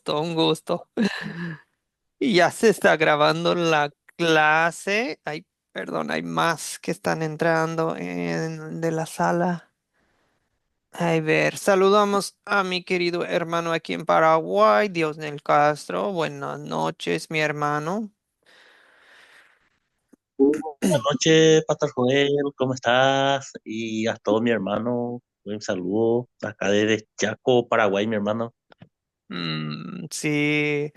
un gusto. Y ya se está grabando la clase. Ay, perdón, hay más que están entrando de la sala. A ver, saludamos a mi querido hermano aquí en Paraguay, Diosnel Castro. Buenas noches, mi hermano. Buenas noches, Pastor Joel, ¿cómo estás? Y a todo mi hermano, un saludo acá desde Chaco, Paraguay, mi hermano. Sí,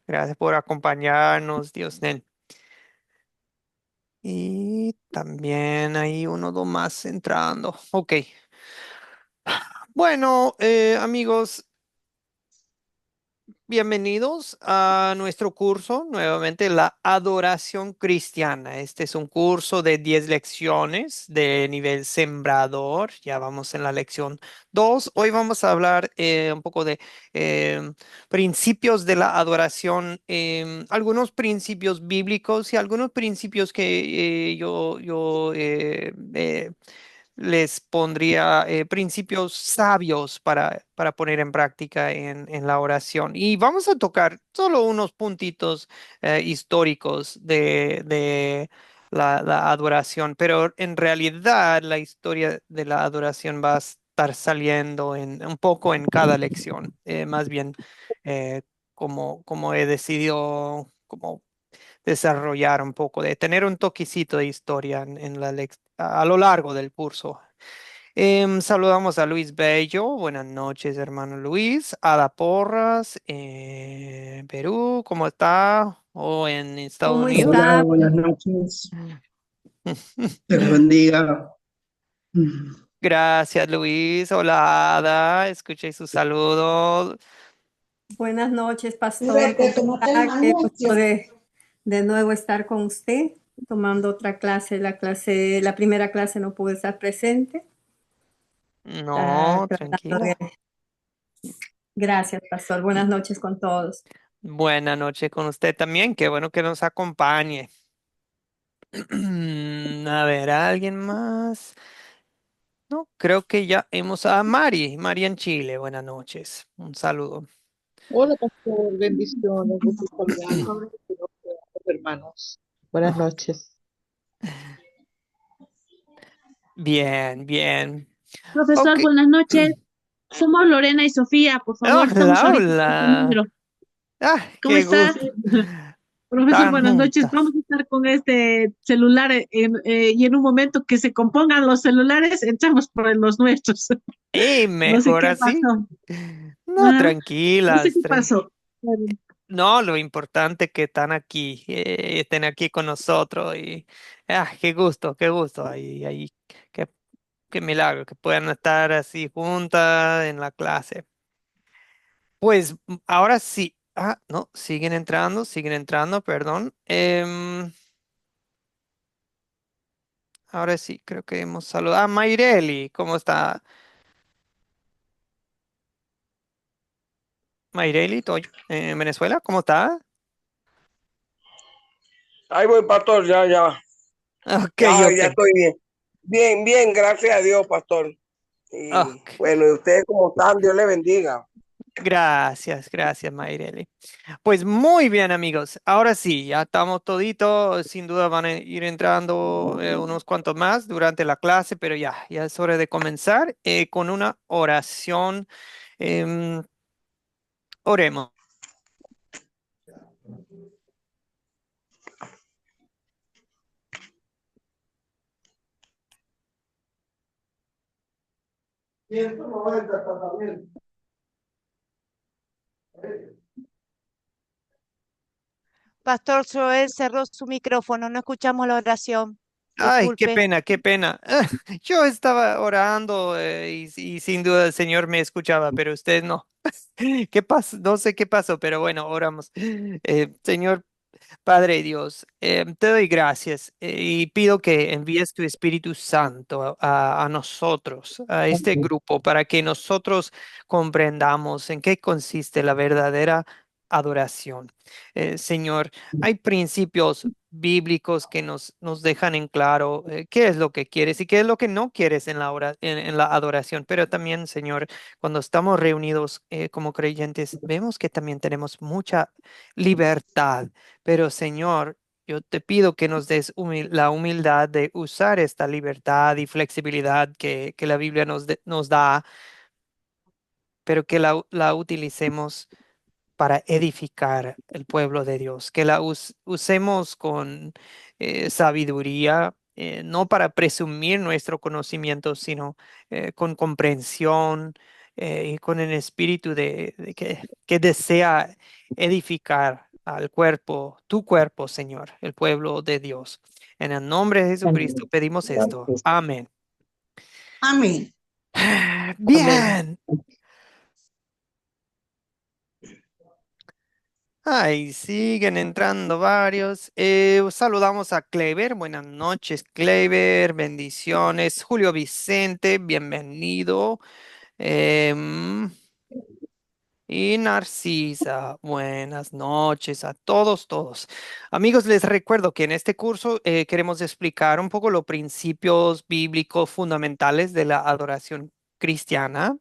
gracias por acompañarnos, Diosnel. Y también hay uno o dos más entrando. Ok. Bueno, amigos, bienvenidos a nuestro curso, nuevamente la adoración cristiana. Este es un curso de 10 lecciones de nivel sembrador. Ya vamos en la lección 2. Hoy vamos a hablar un poco de principios de la adoración, algunos principios bíblicos y algunos principios que les pondría principios sabios para poner en práctica en la oración. Y vamos a tocar solo unos puntitos históricos de la adoración, pero en realidad la historia de la adoración va a estar saliendo un poco en cada lección. Más bien, eh, como he decidido como desarrollar un poco, de tener un toquecito de historia a lo largo del curso. Saludamos a Luis Bello. Buenas noches, hermano Luis. Ada Porras, Perú, ¿cómo está? ¿O en Estados ¿Cómo Unidos? está? Hola, buenas noches. Dios los bendiga. Gracias, Luis. Hola, Ada. Escuché su saludo. Buenas noches, pastor. Vete, ¿Cómo tómate el está? Qué gusto manucho. de nuevo estar con usted, tomando otra clase. La primera clase no pude estar presente. No, Tratando tranquila. Gracias, pastor. Buenas noches con todos. Buena noche con usted también. Qué bueno que nos acompañe. A ver, ¿alguien más? No, creo que ya hemos a Mari en Chile. Buenas noches. Un saludo. Hola, pastor, bendiciones, gusto saludarlos, hermanos. Buenas noches. Bien, bien. Profesor, Ok. buenas noches. Somos Lorena y Sofía, por favor, estamos Hola, ahorita en este hola. libro. Ah, ¿Cómo qué está? gusto. Profesor, Están buenas noches. juntas. Vamos a estar con este celular y en un momento que se compongan los celulares, entramos por los nuestros. Y No sé mejor qué así. pasó. No, Ah, no sé tranquilas. qué pasó. No, lo importante que estén aquí con nosotros y qué gusto. Qué, qué milagro que puedan estar así juntas en la clase. Pues ahora sí. Ah, no, siguen entrando, perdón. Ahora sí, creo que hemos saludado. Ah, Mayreli, ¿cómo está? Mayreli, Toyo, en Venezuela, ¿cómo está? Ahí voy, pastor, Ok, ya ok. estoy bien. Bien, bien, gracias a Dios, pastor. Y Ok. bueno, y ustedes como están, Dios les bendiga. Gracias, gracias, Mayreli. Pues muy bien, amigos. Ahora sí, ya estamos toditos. Sin duda van a ir entrando unos cuantos más durante la clase, pero ya es hora de comenzar con una oración. Em, Oremos. Y en estos momentos también. Pastor Joel cerró su micrófono, no escuchamos la oración. Ay, qué Disculpe. pena, qué pena. Yo estaba orando y sin duda el Señor me escuchaba, pero usted no. ¿Qué pasó? No sé qué pasó, pero bueno, oramos. Señor Padre Dios, te doy gracias y pido que envíes tu Espíritu Santo a nosotros, a este grupo, para que nosotros comprendamos en qué consiste la verdadera adoración. Señor, hay principios bíblicos que nos dejan en claro qué es lo que quieres y qué es lo que no quieres en en la adoración. Pero también, Señor, cuando estamos reunidos como creyentes, vemos que también tenemos mucha libertad. Pero, Señor, yo te pido que nos des la humildad de usar esta libertad y flexibilidad que la Biblia nos da, pero que la utilicemos para edificar el pueblo de Dios, que la usemos con sabiduría, no para presumir nuestro conocimiento, sino con comprensión y con el espíritu que desea edificar al cuerpo, tu cuerpo, Señor, el pueblo de Dios. En el nombre de Jesucristo pedimos esto. Amén. Amén. Amén. Bien. Ay, siguen entrando varios. Saludamos a Clever. Buenas noches, Clever. Bendiciones. Julio Vicente, bienvenido. Em, y Narcisa, buenas noches a todos. Amigos, les recuerdo que en este curso queremos explicar un poco los principios bíblicos fundamentales de la adoración cristiana.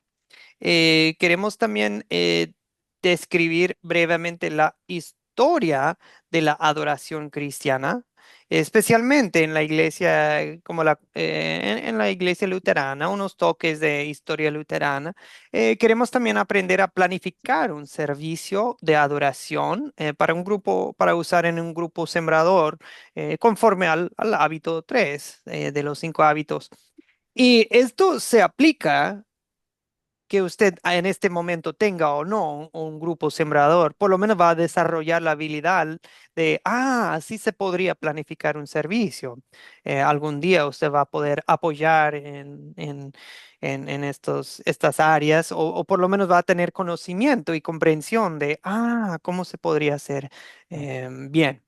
Queremos también describir brevemente la historia de la adoración cristiana, especialmente en la iglesia, como en la iglesia luterana, unos toques de historia luterana. Queremos también aprender a planificar un servicio de adoración para un grupo, para usar en un grupo sembrador, conforme al hábito 3 de los 5 hábitos. Y esto se aplica que usted en este momento tenga o no un grupo sembrador, por lo menos va a desarrollar la habilidad de, así se podría planificar un servicio. Algún día usted va a poder apoyar en estas áreas o por lo menos va a tener conocimiento y comprensión de, cómo se podría hacer bien.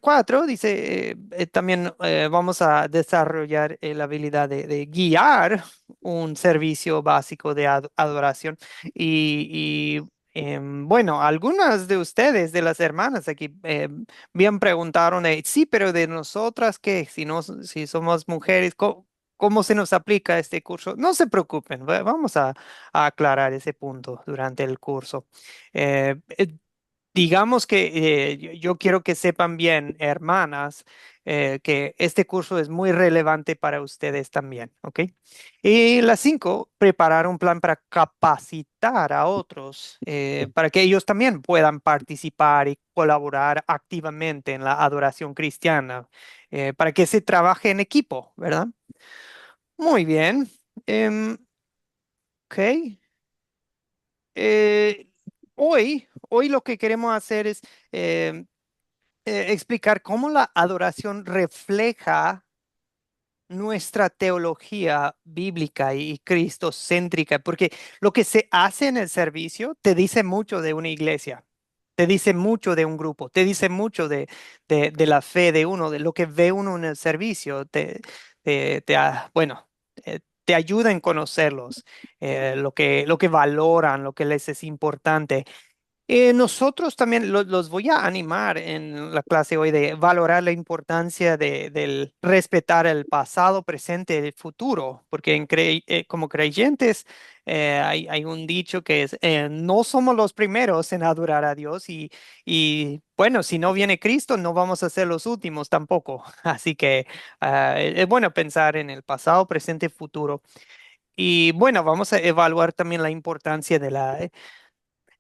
4 dice, también vamos a desarrollar la habilidad de guiar un servicio básico de adoración. Bueno, algunas de ustedes, de las hermanas aquí, bien preguntaron, sí, pero de nosotras, ¿qué? Si no, si somos mujeres, ¿cómo se nos aplica este curso? No se preocupen, vamos a aclarar ese punto durante el curso. Digamos que yo quiero que sepan bien, hermanas, que este curso es muy relevante para ustedes también, ¿ok? Y las 5, preparar un plan para capacitar a otros, para que ellos también puedan participar y colaborar activamente en la adoración cristiana, para que se trabaje en equipo, ¿verdad? Muy bien. Ok. Eh, hoy lo que queremos hacer es em, explicar cómo la adoración refleja nuestra teología bíblica y cristocéntrica, porque lo que se hace en el servicio te dice mucho de una iglesia, te dice mucho de un grupo, te dice mucho de la fe de uno, de lo que ve uno en el servicio, bueno, te ayuda en conocerlos, lo que valoran, lo que les es importante. Nosotros también los voy a animar en la clase hoy de valorar la importancia del respetar el pasado, presente y el futuro, porque como creyentes hay un dicho que es, no somos los primeros en adorar a Dios y bueno, si no viene Cristo, no vamos a ser los últimos tampoco. Así que es bueno pensar en el pasado, presente y futuro. Y bueno, vamos a evaluar también la importancia de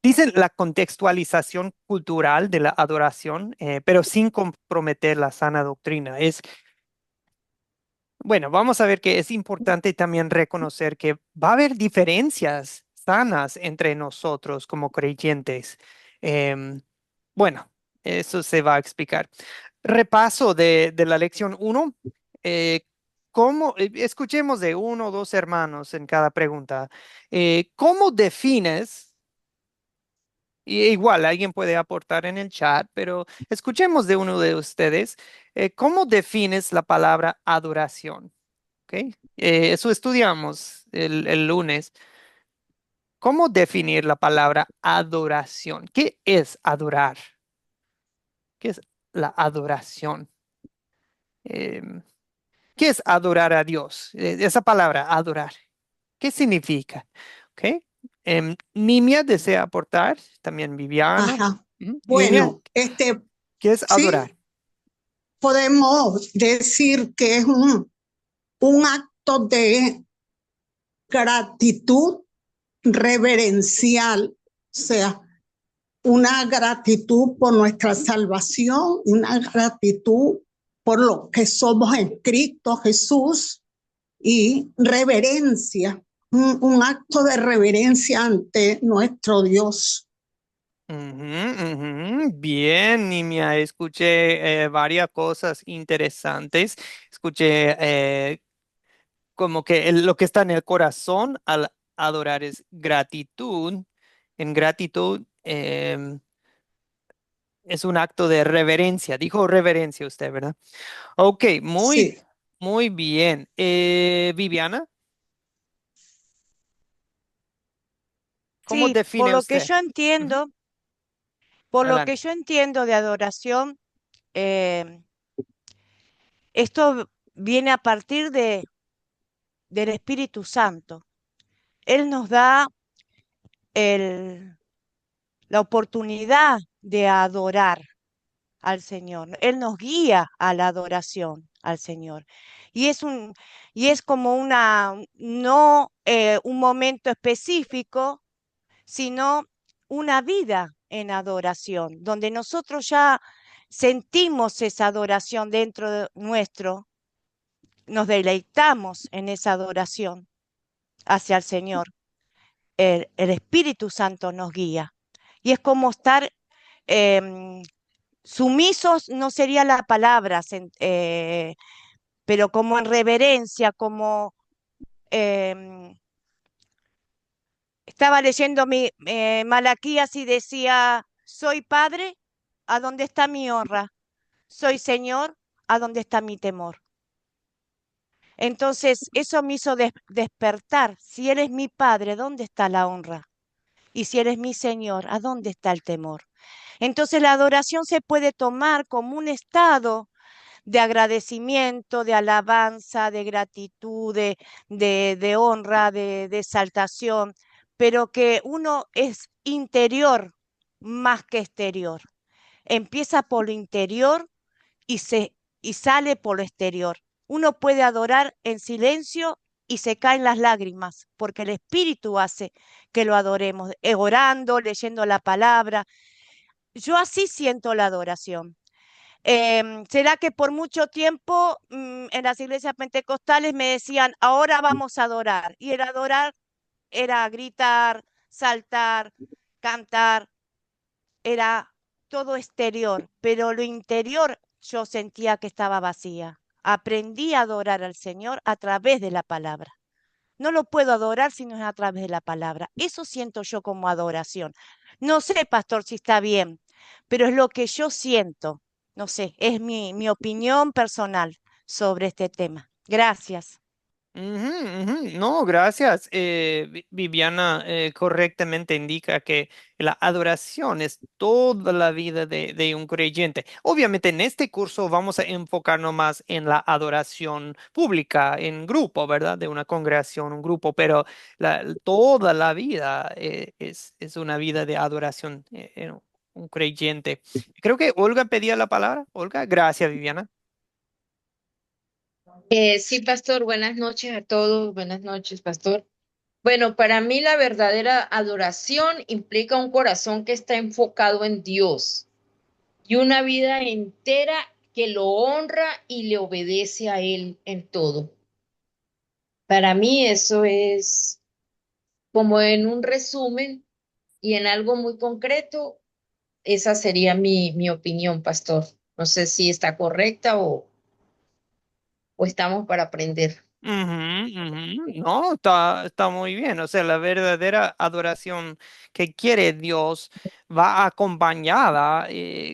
dicen la contextualización cultural de la adoración, pero sin comprometer la sana doctrina. Bueno, vamos a ver que es importante también reconocer que va a haber diferencias sanas entre nosotros como creyentes. Em, bueno, eso se va a explicar. Repaso de la lección 1. Escuchemos de uno o dos hermanos en cada pregunta. ¿Cómo defines? Y igual, alguien puede aportar en el chat, pero escuchemos de uno de ustedes. ¿Cómo defines la palabra adoración? ¿Ok? Eso estudiamos el lunes. ¿Cómo definir la palabra adoración? ¿Qué es adorar? ¿Qué es la adoración? Em, ¿Qué es adorar a Dios? Esa palabra, adorar. ¿Qué significa? ¿Ok? Nimia desea aportar, también Viviana. Ajá. Nimia, Bueno, ¿qué es adorar? sí, podemos decir que es un acto de gratitud reverencial, o sea, una gratitud por nuestra salvación, una gratitud por lo que somos en Cristo Jesús y reverencia, un acto de reverencia ante nuestro Dios. Bien, Nimia, escuché varias cosas interesantes. Escuché como que lo que está en el corazón al adorar es gratitud. En gratitud es un acto de reverencia. Dijo reverencia usted, ¿verdad? Ok, Sí, muy bien. Viviana, ¿cómo Sí, por define lo que usted? yo Ujú, entiendo, por lo que adelante. yo entiendo de adoración, eh, esto viene a partir del Espíritu Santo. Él nos da el- la oportunidad de adorar al Señor. Él nos guía a la adoración al Señor. Y es y es como no un momento específico, sino una vida en adoración, donde nosotros ya sentimos esa adoración dentro de nuestro, nos deleitamos en esa adoración hacia el Señor. El Espíritu Santo nos guía. Y es como estar em, sumisos, no sería la palabra, pero como en reverencia, como em, estaba leyendo Malaquías y decía, soy padre, ¿a dónde está mi honra? Soy Señor, ¿a dónde está mi temor? Entonces, eso me hizo despertar. Si eres mi padre, ¿dónde está la honra? Y si eres mi Señor, ¿a dónde está el temor? Entonces, la adoración se puede tomar como un estado de agradecimiento, de alabanza, de gratitud, de honra, de exaltación, pero que uno es interior más que exterior. Empieza por lo interior y, y sale por lo exterior. Uno puede adorar en silencio y se caen las lágrimas, porque el Espíritu hace que lo adoremos, orando, leyendo la palabra. Yo así siento la adoración. ¿Será que por mucho tiempo en las iglesias pentecostales me decían, ahora vamos a adorar? Y el adorar era gritar, saltar, cantar, era todo exterior, pero lo interior yo sentía que estaba vacía. Aprendí a adorar al Señor a través de la palabra. No lo puedo adorar si no es a través de la palabra. Eso siento yo como adoración. No sé, pastor, si está bien, pero es lo que yo siento. No sé, es mi opinión personal sobre este tema. Gracias. No, gracias. Viviana correctamente indica que la adoración es toda la vida de un creyente. Obviamente en este curso vamos a enfocarnos más en la adoración pública, en grupo, ¿verdad? De una congregación, un grupo, pero toda la vida es una vida de adoración en un creyente. Creo que Olga pedía la palabra. Olga, gracias, Viviana. Sí, pastor, buenas noches a todos, buenas noches, pastor. Bueno, para mí la verdadera adoración implica un corazón que está enfocado en Dios y una vida entera que lo honra y le obedece a Él en todo. Para mí eso es como en un resumen y en algo muy concreto, esa sería mi opinión, pastor. No sé si está correcta o estamos para aprender. No, está muy bien. O sea, la verdadera adoración que quiere Dios va acompañada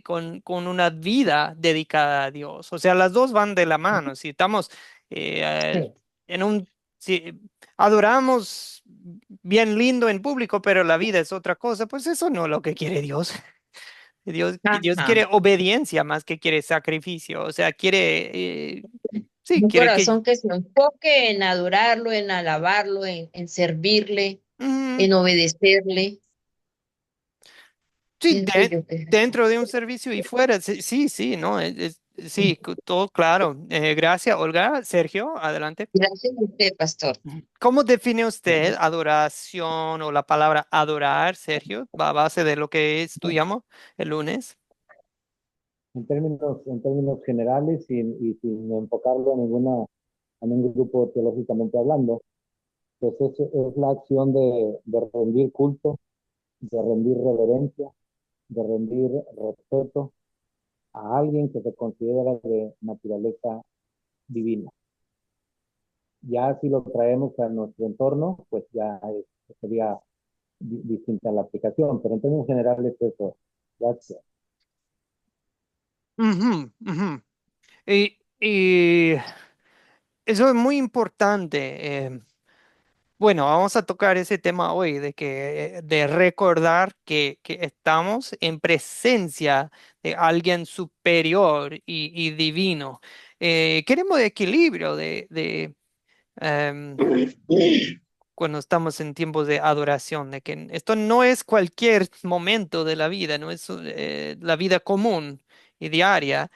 con una vida dedicada a Dios. O sea, las dos van de la mano. Si estamos eh, Sí. si adoramos bien lindo en público, pero la vida es otra cosa, pues eso no es lo que quiere Dios. Dios Ajá. quiere obediencia más que quiere sacrificio, o sea, sí, Un quiere que... corazón que se enfoque en adorarlo, en alabarlo, en servirle, Ujú. en obedecerle, Sí, pienso yo que es así. dentro de un servicio y fuera, sí, sí, sí, ¿no? Sí, todo claro. Gracias, Olga. Sergio, adelante. Gracias a usted, pastor. Ujú. ¿Cómo define usted adoración o la palabra adorar, Sergio, a base de lo que estudiamos el lunes? En términos generales y sin enfocarlo en ningún grupo teológicamente hablando, pues es la acción de rendir culto, de rendir reverencia, de rendir respeto a alguien que se considera de naturaleza divina. Ya si lo traemos a nuestro entorno, pues ya sería distinta la aplicación, pero en términos generales eso. Gracias. Ujú, ujú. Y eso es muy importante. Bueno, vamos a tocar ese tema hoy, de recordar que estamos en presencia de alguien superior y divino. Queremos equilibrio em, cuando estamos en tiempos de adoración, de que esto no es cualquier momento de la vida, no es la vida común y diaria.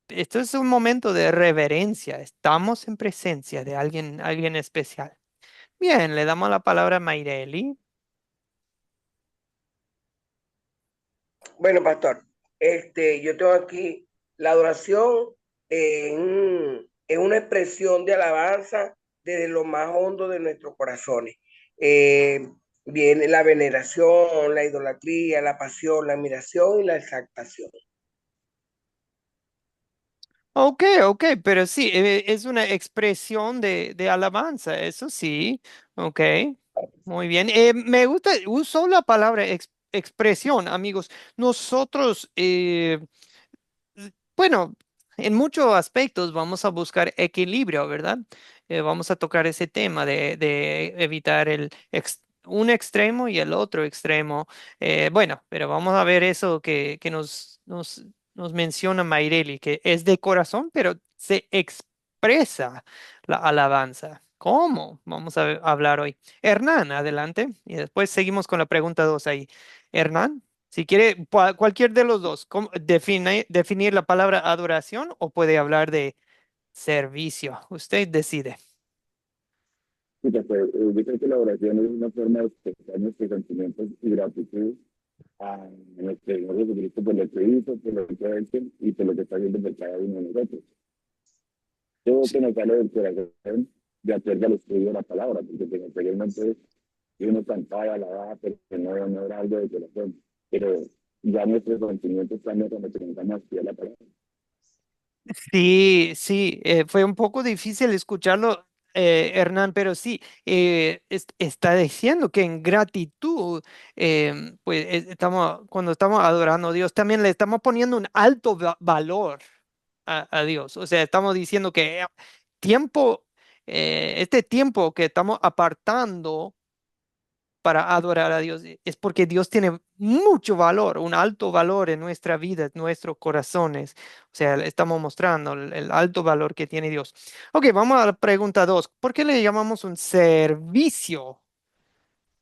Esto es un momento de reverencia. Estamos en presencia de alguien especial. Bien, le damos la palabra a Mayreli. Bueno, pastor, yo tengo aquí la adoración en una expresión de alabanza desde lo más hondo de nuestros corazones. Eh, Viene la veneración, la idolatría, la pasión, la admiración y la exaltación. Ok, ok, pero sí, es una expresión de alabanza, eso sí. Ok, muy bien. Me gusta, uso la palabra expresión, amigos. Nosotros, bueno, en muchos aspectos vamos a buscar equilibrio, ¿verdad? Vamos a tocar ese tema de evitar un extremo y el otro extremo. Bueno, pero vamos a ver eso que nos menciona Mayreli, que es de corazón, pero se expresa la alabanza. ¿Cómo? Vamos a hablar hoy. Hernán, adelante. Y después seguimos con la pregunta 2 ahí. Hernán. Si quiere, cualquier de los dos, definir la palabra adoración o puede hablar de servicio. Usted decide. Pucha, pues, yo creo que la oración es una forma de expresar nuestros sentimientos y gratitud a nuestro Señor Jesucristo por lo que hizo, por lo que ha hecho y por lo que está haciendo por cada uno de nosotros. Todo que nos sale del corazón de acuerdo al estudio de la palabra, porque pues, anteriormente uno cantaba, alababa, pero no era algo de corazón. Pero ya nuestros sentimientos cambian cuando comenzamos a estudiar la palabra. Sí, sí, fue un poco difícil escucharlo, Hernán, pero sí, está diciendo que en gratitud, pues cuando estamos adorando a Dios, también le estamos poniendo un alto valor a Dios. O sea, estamos diciendo que tiempo, este tiempo que estamos apartando para adorar a Dios, es porque Dios tiene mucho valor, un alto valor en nuestra vida, en nuestros corazones. O sea, le estamos mostrando el alto valor que tiene Dios. Ok, vamos a la pregunta 2. ¿Por qué le llamamos un servicio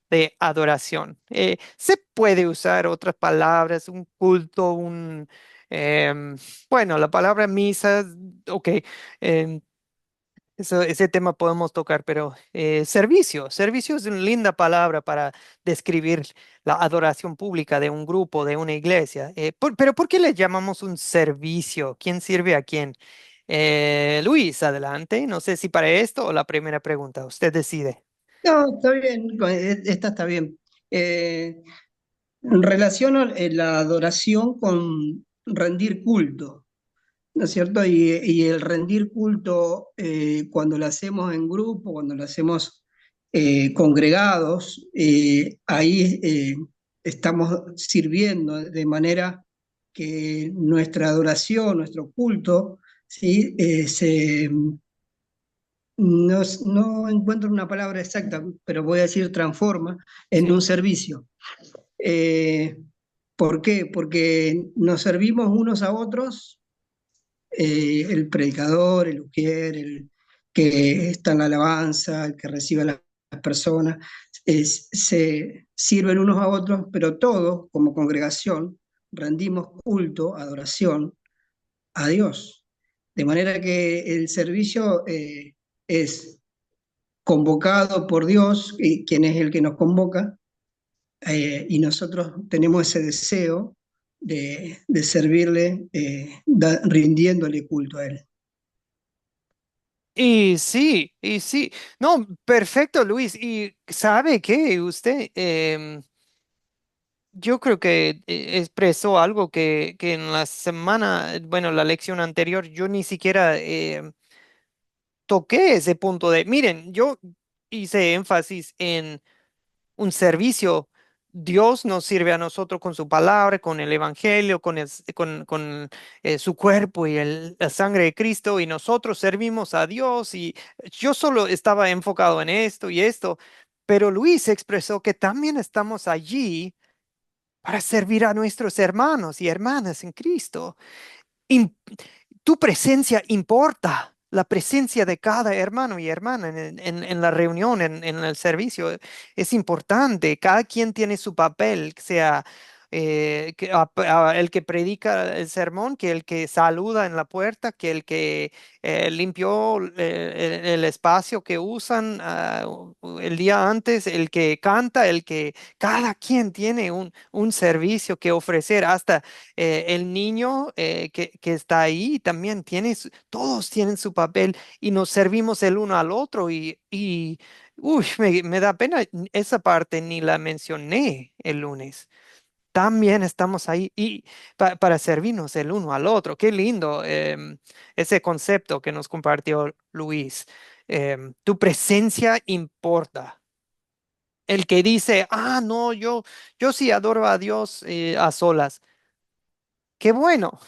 de adoración? Se puede usar otras palabras, un culto, em, bueno, la palabra misa, ok. Ese tema podemos tocar, pero servicio es una linda palabra para describir la adoración pública de un grupo, de una iglesia. Pero ¿por qué le llamamos un servicio? ¿Quién sirve a quién? Luis, adelante. No sé si para esto o la primera pregunta. Usted decide. No, está bien, esta está bien. Relaciono la adoración con rendir culto, ¿no es cierto? Y el rendir culto, cuando lo hacemos en grupo, cuando lo hacemos congregados, ahí estamos sirviendo de manera que nuestra adoración, nuestro culto, ¿sí? no encuentro una palabra exacta, pero voy a decir transforma en un Sí. servicio. Eh, ¿Por qué? Porque nos servimos unos a otros, el predicador, el ujier, el que está en la alabanza, el que recibe a las personas, se sirven unos a otros, pero todos como congregación rendimos culto, adoración a Dios. De manera que el servicio es convocado por Dios, y quien es el que nos convoca, y nosotros tenemos ese deseo de servirle, rindiéndole culto a Él. Y sí. No, perfecto, Luis. ¿Y sabe qué? Usted, yo creo que expresó algo que en la semana, bueno, la lección anterior, yo ni siquiera toqué ese punto de, miren, yo hice énfasis en un servicio. Dios nos sirve a nosotros con su palabra, con el evangelio, con su cuerpo y la sangre de Cristo, y nosotros servimos a Dios. Y yo solo estaba enfocado en esto y esto, pero Luis expresó que también estamos allí para servir a nuestros hermanos y hermanas en Cristo. Im- Tu presencia importa. La presencia de cada hermano y hermana en la reunión, en el servicio, es importante. Cada quien tiene su papel, sea el que predica el sermón, que el que saluda en la puerta, que el que limpió el espacio que usan el día antes, el que canta, el que cada quien tiene un servicio que ofrecer. Hasta el niño que está ahí también tiene, todos tienen su papel y nos servimos el uno al otro uy, me da pena, esa parte ni la mencioné el lunes. También estamos ahí y para servirnos el uno al otro. Qué lindo ese concepto que nos compartió Luis. Tu presencia importa. El que dice, no, yo sí adoro a Dios a solas. Qué bueno,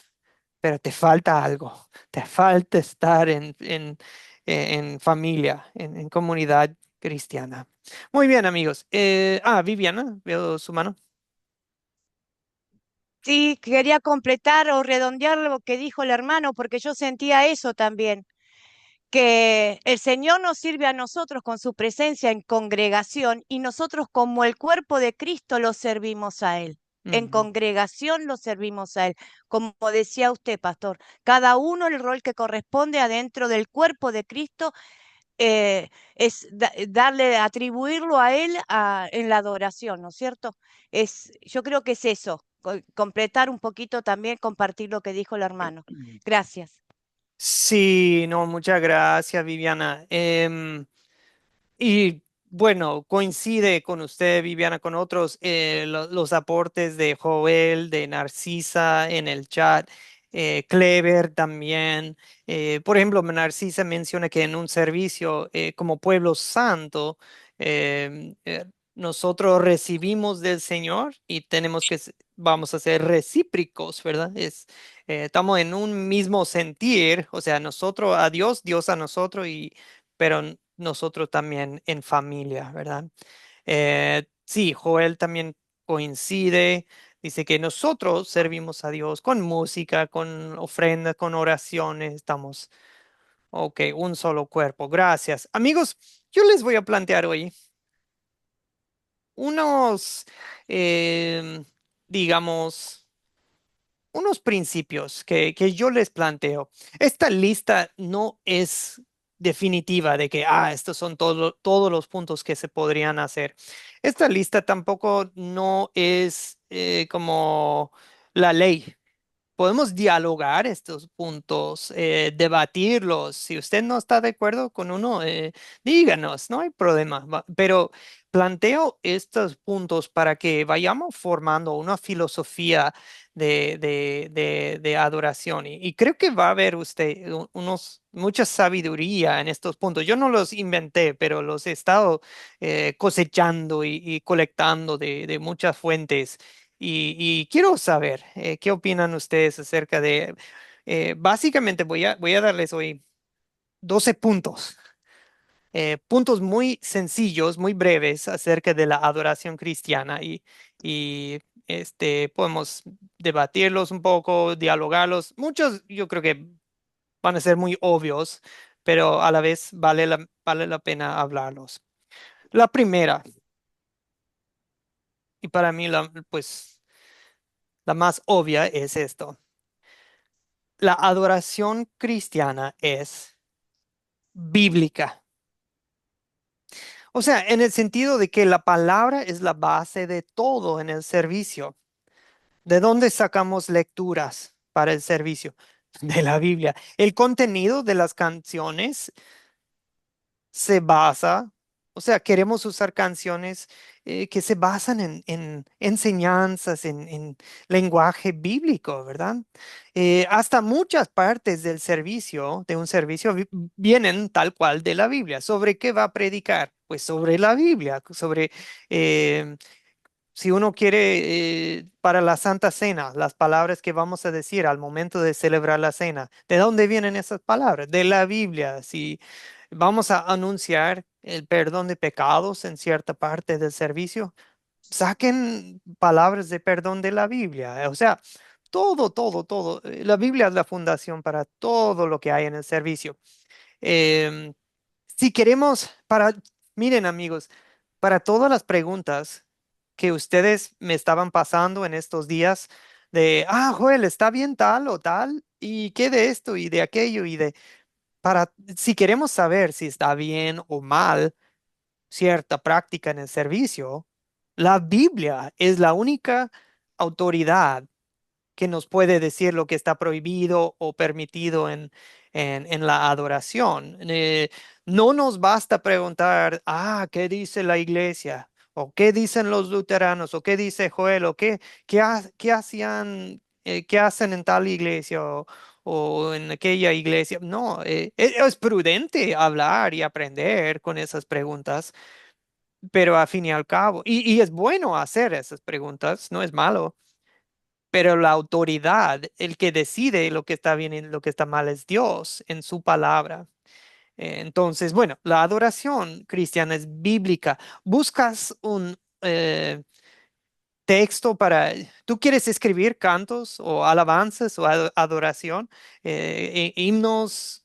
pero te falta algo, te falta estar en familia, en comunidad cristiana. Muy bien, amigos. Viviana, veo su mano. Sí, quería completar o redondear lo que dijo el hermano, porque yo sentía eso también, que el Señor nos sirve a nosotros con su presencia en congregación y nosotros como el cuerpo de Cristo lo servimos a Él. En Ujú. congregación lo servimos a Él. Como decía usted, pastor, cada uno el rol que corresponde adentro del cuerpo de Cristo es darle, atribuirlo a Él en la adoración, ¿no es cierto? Yo creo que es eso, completar un poquito también, compartir lo que dijo el hermano. Gracias. Sí, no, muchas gracias, Viviana. Y bueno, coincide con usted, Viviana, con otros, los aportes de Joel, de Narcisa en el chat, Clever también. Por ejemplo, Narcisa menciona que en un servicio como pueblo santo, nosotros recibimos del Señor y tenemos vamos a ser recíprocos, ¿verdad? Estamos en un mismo sentir, o sea, nosotros a Dios, Dios a nosotros, pero nosotros también en familia, ¿verdad? Sí, Joel también coincide, dice que nosotros servimos a Dios con música, con ofrendas, con oraciones, estamos, ok, un solo cuerpo. Gracias. Amigos, yo les voy a plantear hoy unos, em, digamos, unos principios que yo les planteo. Esta lista no es definitiva de que, estos son todos los puntos que se podrían hacer. Esta lista tampoco no es como la ley. Podemos dialogar estos puntos, debatirlos. Si usted no está de acuerdo con uno, díganos, no hay problema. Pero planteo estos puntos para que vayamos formando una filosofía de adoración. Y creo que va a haber usted mucha sabiduría en estos puntos. Yo no los inventé, pero los he estado cosechando y colectando de muchas fuentes. Y quiero saber qué opinan ustedes acerca básicamente voy a darles hoy 12 puntos puntos muy sencillos, muy breves acerca de la adoración cristiana y podemos debatirlos un poco, dialogarlos. Muchos yo creo que van a ser muy obvios, pero a la vez vale la pena hablarlos. La primera, y para mí pues, la más obvia es esto. La adoración cristiana es bíblica. O sea, en el sentido de que la palabra es la base de todo en el servicio. ¿De dónde sacamos lecturas para el servicio? De la Biblia. El contenido de las canciones se basa, o sea, queremos usar canciones que se basan en enseñanzas, en lenguaje bíblico, ¿verdad? Hasta muchas partes del servicio, de un servicio, vienen tal cual de la Biblia. ¿Sobre qué va a predicar? Pues sobre la Biblia, sobre eh, si uno quiere para la Santa Cena, las palabras que vamos a decir al momento de celebrar la cena, ¿de dónde vienen esas palabras? De la Biblia. Si vamos a anunciar el perdón de pecados en cierta parte del servicio, saquen palabras de perdón de la Biblia. O sea, todo, todo, todo. La Biblia es la fundación para todo lo que hay en el servicio. Em, si queremos, miren amigos, para todas las preguntas que ustedes me estaban pasando en estos días Joel, ¿está bien tal o tal? ¿Y qué de esto y de aquello? Si queremos saber si está bien o mal cierta práctica en el servicio, la Biblia es la única autoridad que nos puede decir lo que está prohibido o permitido en la adoración. No nos basta preguntar, ¿qué dice la iglesia? ¿O qué dicen los luteranos? ¿O qué dice Joel? ¿O qué hacían, qué hacen en tal iglesia o en aquella iglesia? No, es prudente hablar y aprender con esas preguntas, pero a fin y al cabo, y es bueno hacer esas preguntas, no es malo, pero la autoridad, el que decide lo que está bien y lo que está mal es Dios en su palabra. Entonces, bueno, la adoración cristiana es bíblica. Buscas un texto tú quieres escribir cantos o alabanzas o adoración, himnos,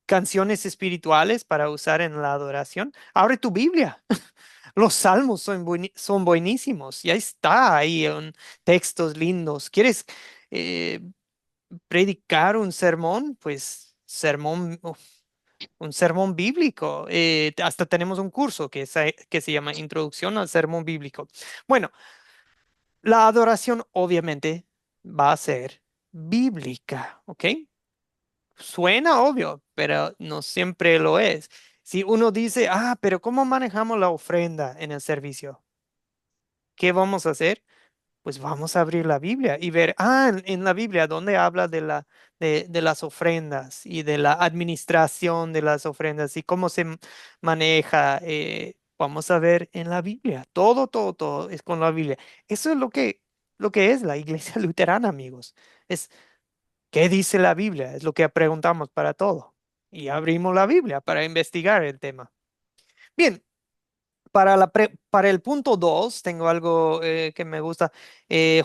canciones espirituales para usar en la adoración. Abre tu Biblia. Los salmos son buenísimos. Ya está ahí en textos lindos. ¿Quieres eh, predicar un sermón? Pues un sermón bíblico. Hasta tenemos un curso que se llama Introducción al Sermón Bíblico. Bueno, la adoración obviamente va a ser bíblica, ¿ok? Suena obvio, pero no siempre lo es. Si uno dice, pero ¿cómo manejamos la ofrenda en el servicio? ¿Qué vamos a hacer? Pues vamos a abrir la Biblia y ver, en la Biblia, ¿dónde habla de las ofrendas y de la administración de las ofrendas y cómo se maneja? Vamos a ver en la Biblia. Todo, todo, todo es con la Biblia. Eso es lo que es la iglesia luterana, amigos. Es, ¿qué dice la Biblia? Es lo que preguntamos para todo. Y abrimos la Biblia para investigar el tema. Bien, para el punto 2 tengo algo que me gusta.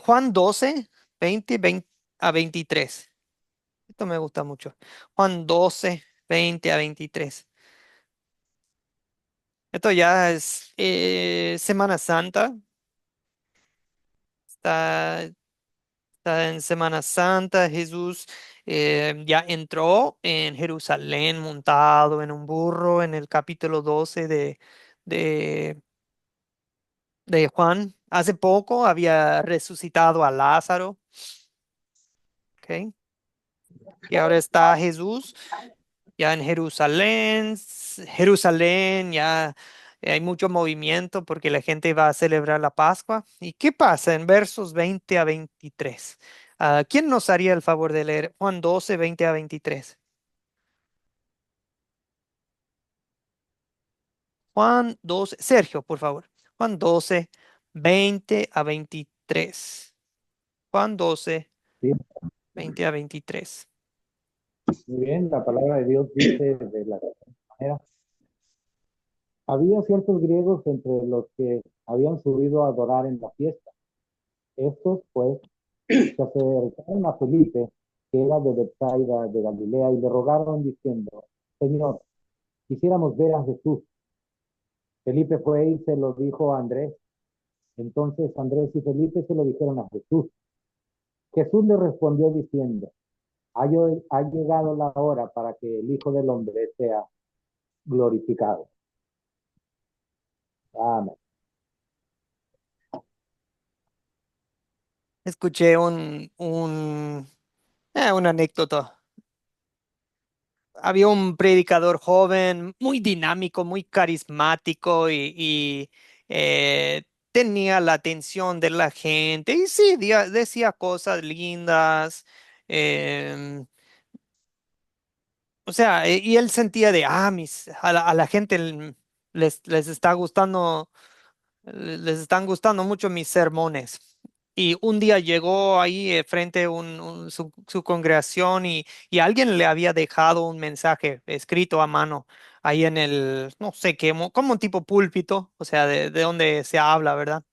Juan 12 20 a 23. Esto me gusta mucho. Juan 12 20 a 23. Esto ya es Semana Santa. Está, está en Semana Santa. Jesús ya entró en Jerusalén montado en un burro en el capítulo 12 de de Juan. Hace poco había resucitado a Lázaro, ¿ok? Y ahora está Jesús ya en Jerusalén. Jerusalén ya hay mucho movimiento porque la gente va a celebrar la Pascua. ¿Y qué pasa en versos 20 a 23? ¿Quién nos haría el favor de leer Juan 12 20 a 23? Juan 12, Sergio, por favor. Juan 12 20 a 23. Juan 12 Sí, 20 a 23. muy bien, la palabra de Dios dice de la manera. Había ciertos griegos entre los que habían subido a adorar en la fiesta. Estos, pues, se acercaron a Felipe, que era de Bethsaida de Galilea, y le rogaron diciendo: Señor, quisiéramos ver a Jesús. Felipe fue y se lo dijo a Andrés. Entonces Andrés y Felipe se lo dijeron a Jesús. Jesús le respondió diciendo: ha llegado la hora para que el Hijo del Hombre sea glorificado. Amén. Escuché una anécdota. Había un predicador joven, muy dinámico, muy carismático y, tenía la atención de la gente. Y sí, decía cosas lindas. em, o sea, y él sentía de, a la gente les está gustando. Les están gustando mucho mis sermones. Y un día llegó ahí frente a su congregación y alguien le había dejado un mensaje escrito a mano ahí en no sé qué, como un tipo púlpito, o sea, de donde se habla, ¿verdad?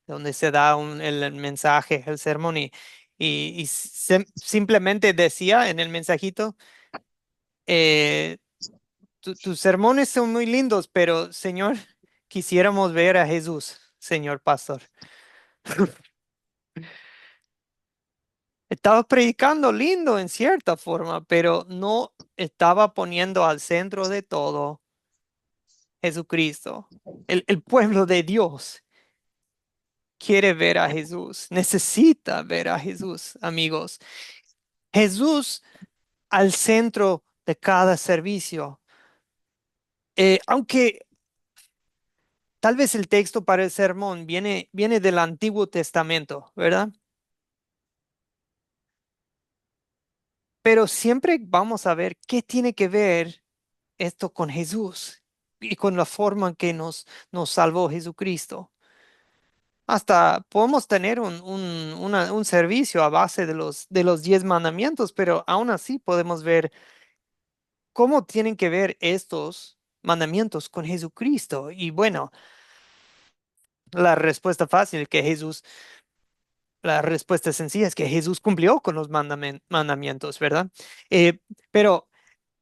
De donde se da el mensaje, el sermón. Y simplemente decía en el mensajito, eh, tus sermones son muy lindos, pero Señor, quisiéramos ver a Jesús, señor pastor. Estaba predicando lindo en cierta forma, pero no estaba poniendo al centro de todo Jesucristo. El pueblo de Dios quiere ver a Jesús, necesita ver a Jesús, amigos. Jesús al centro de cada servicio. Aunque tal vez el texto para el sermón viene del Antiguo Testamento, ¿verdad? Pero siempre vamos a ver qué tiene que ver esto con Jesús y con la forma en que nos salvó Jesucristo. Hasta podemos tener un servicio a base de los 10 mandamientos, pero aún así podemos ver cómo tienen que ver estos mandamientos con Jesucristo. Y bueno, la respuesta fácil que la respuesta sencilla es que Jesús cumplió con los mandamientos, ¿verdad? Pero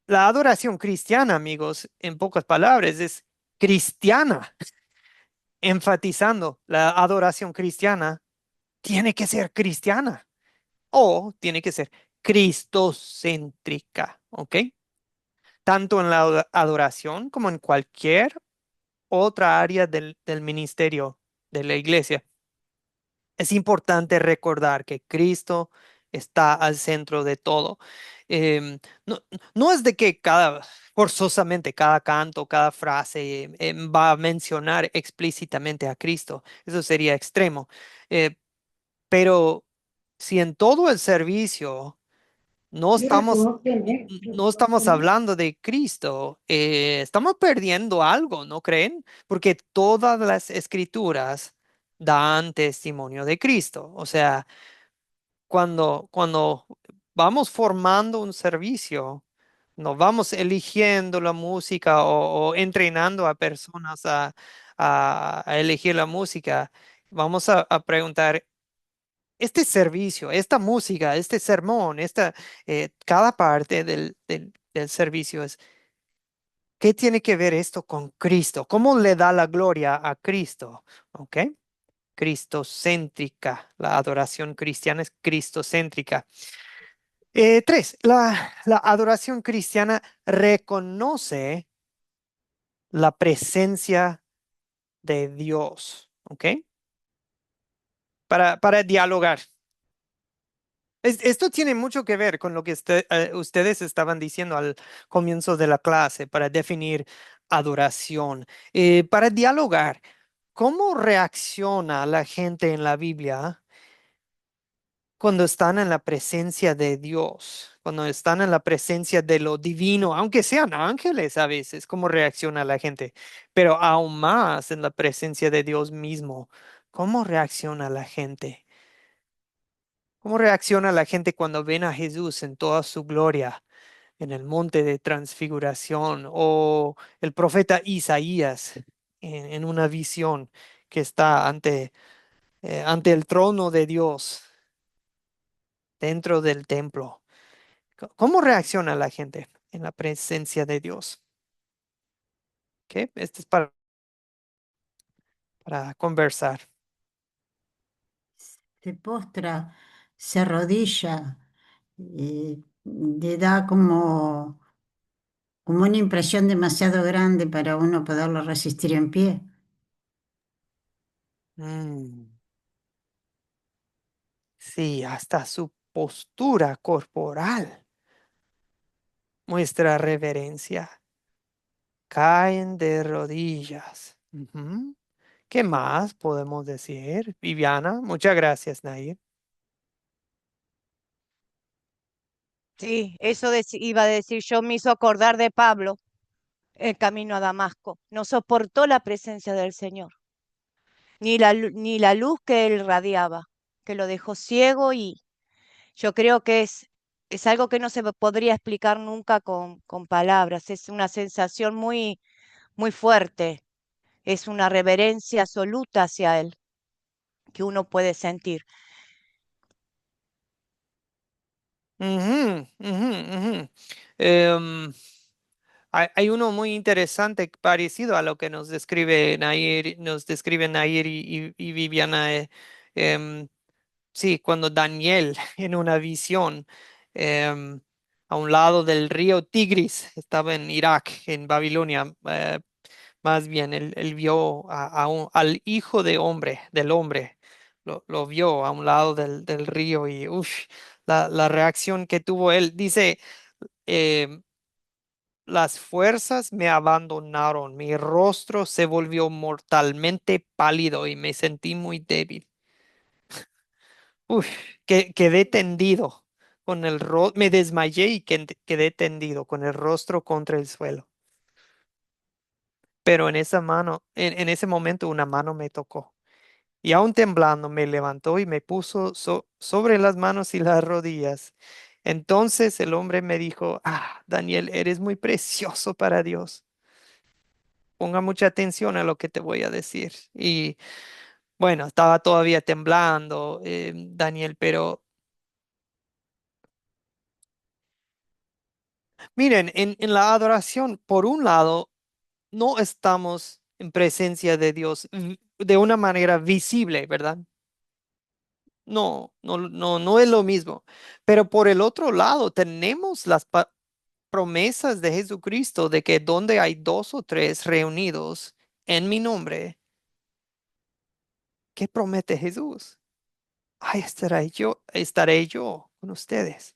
la adoración cristiana, amigos, en pocas palabras, es cristiana, enfatizando la adoración cristiana, tiene que ser cristiana o tiene que ser cristocéntrica, ¿ok? Tanto en la adoración como en cualquier otra área del ministerio de la iglesia. Es importante recordar que Cristo está al centro de todo. No, no es de que forzosamente cada canto, cada frase va a mencionar explícitamente a Cristo. Eso sería extremo. Eh, pero si en todo el servicio no estamos, no estamos hablando de Cristo, estamos perdiendo algo, ¿no creen? Porque todas las escrituras dan testimonio de Cristo. O sea, cuando vamos formando un servicio, no vamos eligiendo la música o entrenando a personas a elegir la música. Vamos a preguntar, este servicio, esta música, este sermón, cada parte del servicio es, ¿qué tiene que ver esto con Cristo? ¿Cómo le da la gloria a Cristo? ¿Ok? Cristocéntrica. La adoración cristiana es cristocéntrica. Tres, la adoración cristiana reconoce la presencia de Dios. ¿Ok? Para dialogar. Esto tiene mucho que ver con lo que ustedes estaban diciendo al comienzo de la clase para definir adoración. Para dialogar, ¿cómo reacciona la gente en la Biblia cuando están en la presencia de Dios? Cuando están en la presencia de lo divino, aunque sean ángeles a veces, ¿cómo reacciona la gente? Pero aún más en la presencia de Dios mismo, ¿cómo reacciona la gente? ¿Cómo reacciona la gente cuando ven a Jesús en toda su gloria? en el monte de transfiguración, o el profeta Isaías en una visión que está ante el trono de Dios dentro del templo. ¿Cómo reacciona la gente en la presencia de Dios? ¿Qué? Este es para conversar. Se postra, se arrodilla, le da como una impresión demasiado grande para uno poderlo resistir en pie. Mm, sí, hasta su postura corporal muestra reverencia. Caen de rodillas. Ujú. ¿Qué más podemos decir? Viviana, muchas gracias, Nair. Sí, eso iba a decir yo, me hizo acordar de Pablo, el camino a Damasco. No soportó la presencia del Señor, ni la luz que él radiaba, que lo dejó ciego, y yo creo que es algo que no se podría explicar nunca con palabras. Es una sensación muy, muy fuerte. Es una reverencia absoluta hacia él que uno puede sentir. Ujú, ujú, ujú. Em, hay uno muy interesante parecido a lo que nos describe Nair y Viviana. Em, sí, cuando Daniel en una visión em, a un lado del río Tigris, estaba en Irak, en Babilonia, más bien, él vio al hijo del hombre, lo vio a un lado del río y la reacción que tuvo él, dice, em, las fuerzas me abandonaron, mi rostro se volvió mortalmente pálido y me sentí muy débil. Uf, quedé tendido me desmayé y quedé tendido con el rostro contra el suelo. Pero en esa mano, en ese momento una mano me tocó y aún temblando me levantó y me puso sobre las manos y las rodillas. Entonces el hombre me dijo, Daniel, eres muy precioso para Dios. Ponga mucha atención a lo que te voy a decir. Y bueno, estaba todavía temblando, Daniel, pero miren, en la adoración, por un lado, no estamos en presencia de Dios de una manera visible, ¿verdad? No, no, no, no es lo mismo. Pero por el otro lado, tenemos las promesas de Jesucristo de que donde hay dos o tres reunidos en mi nombre, ¿qué promete Jesús? Ahí estaré yo con ustedes.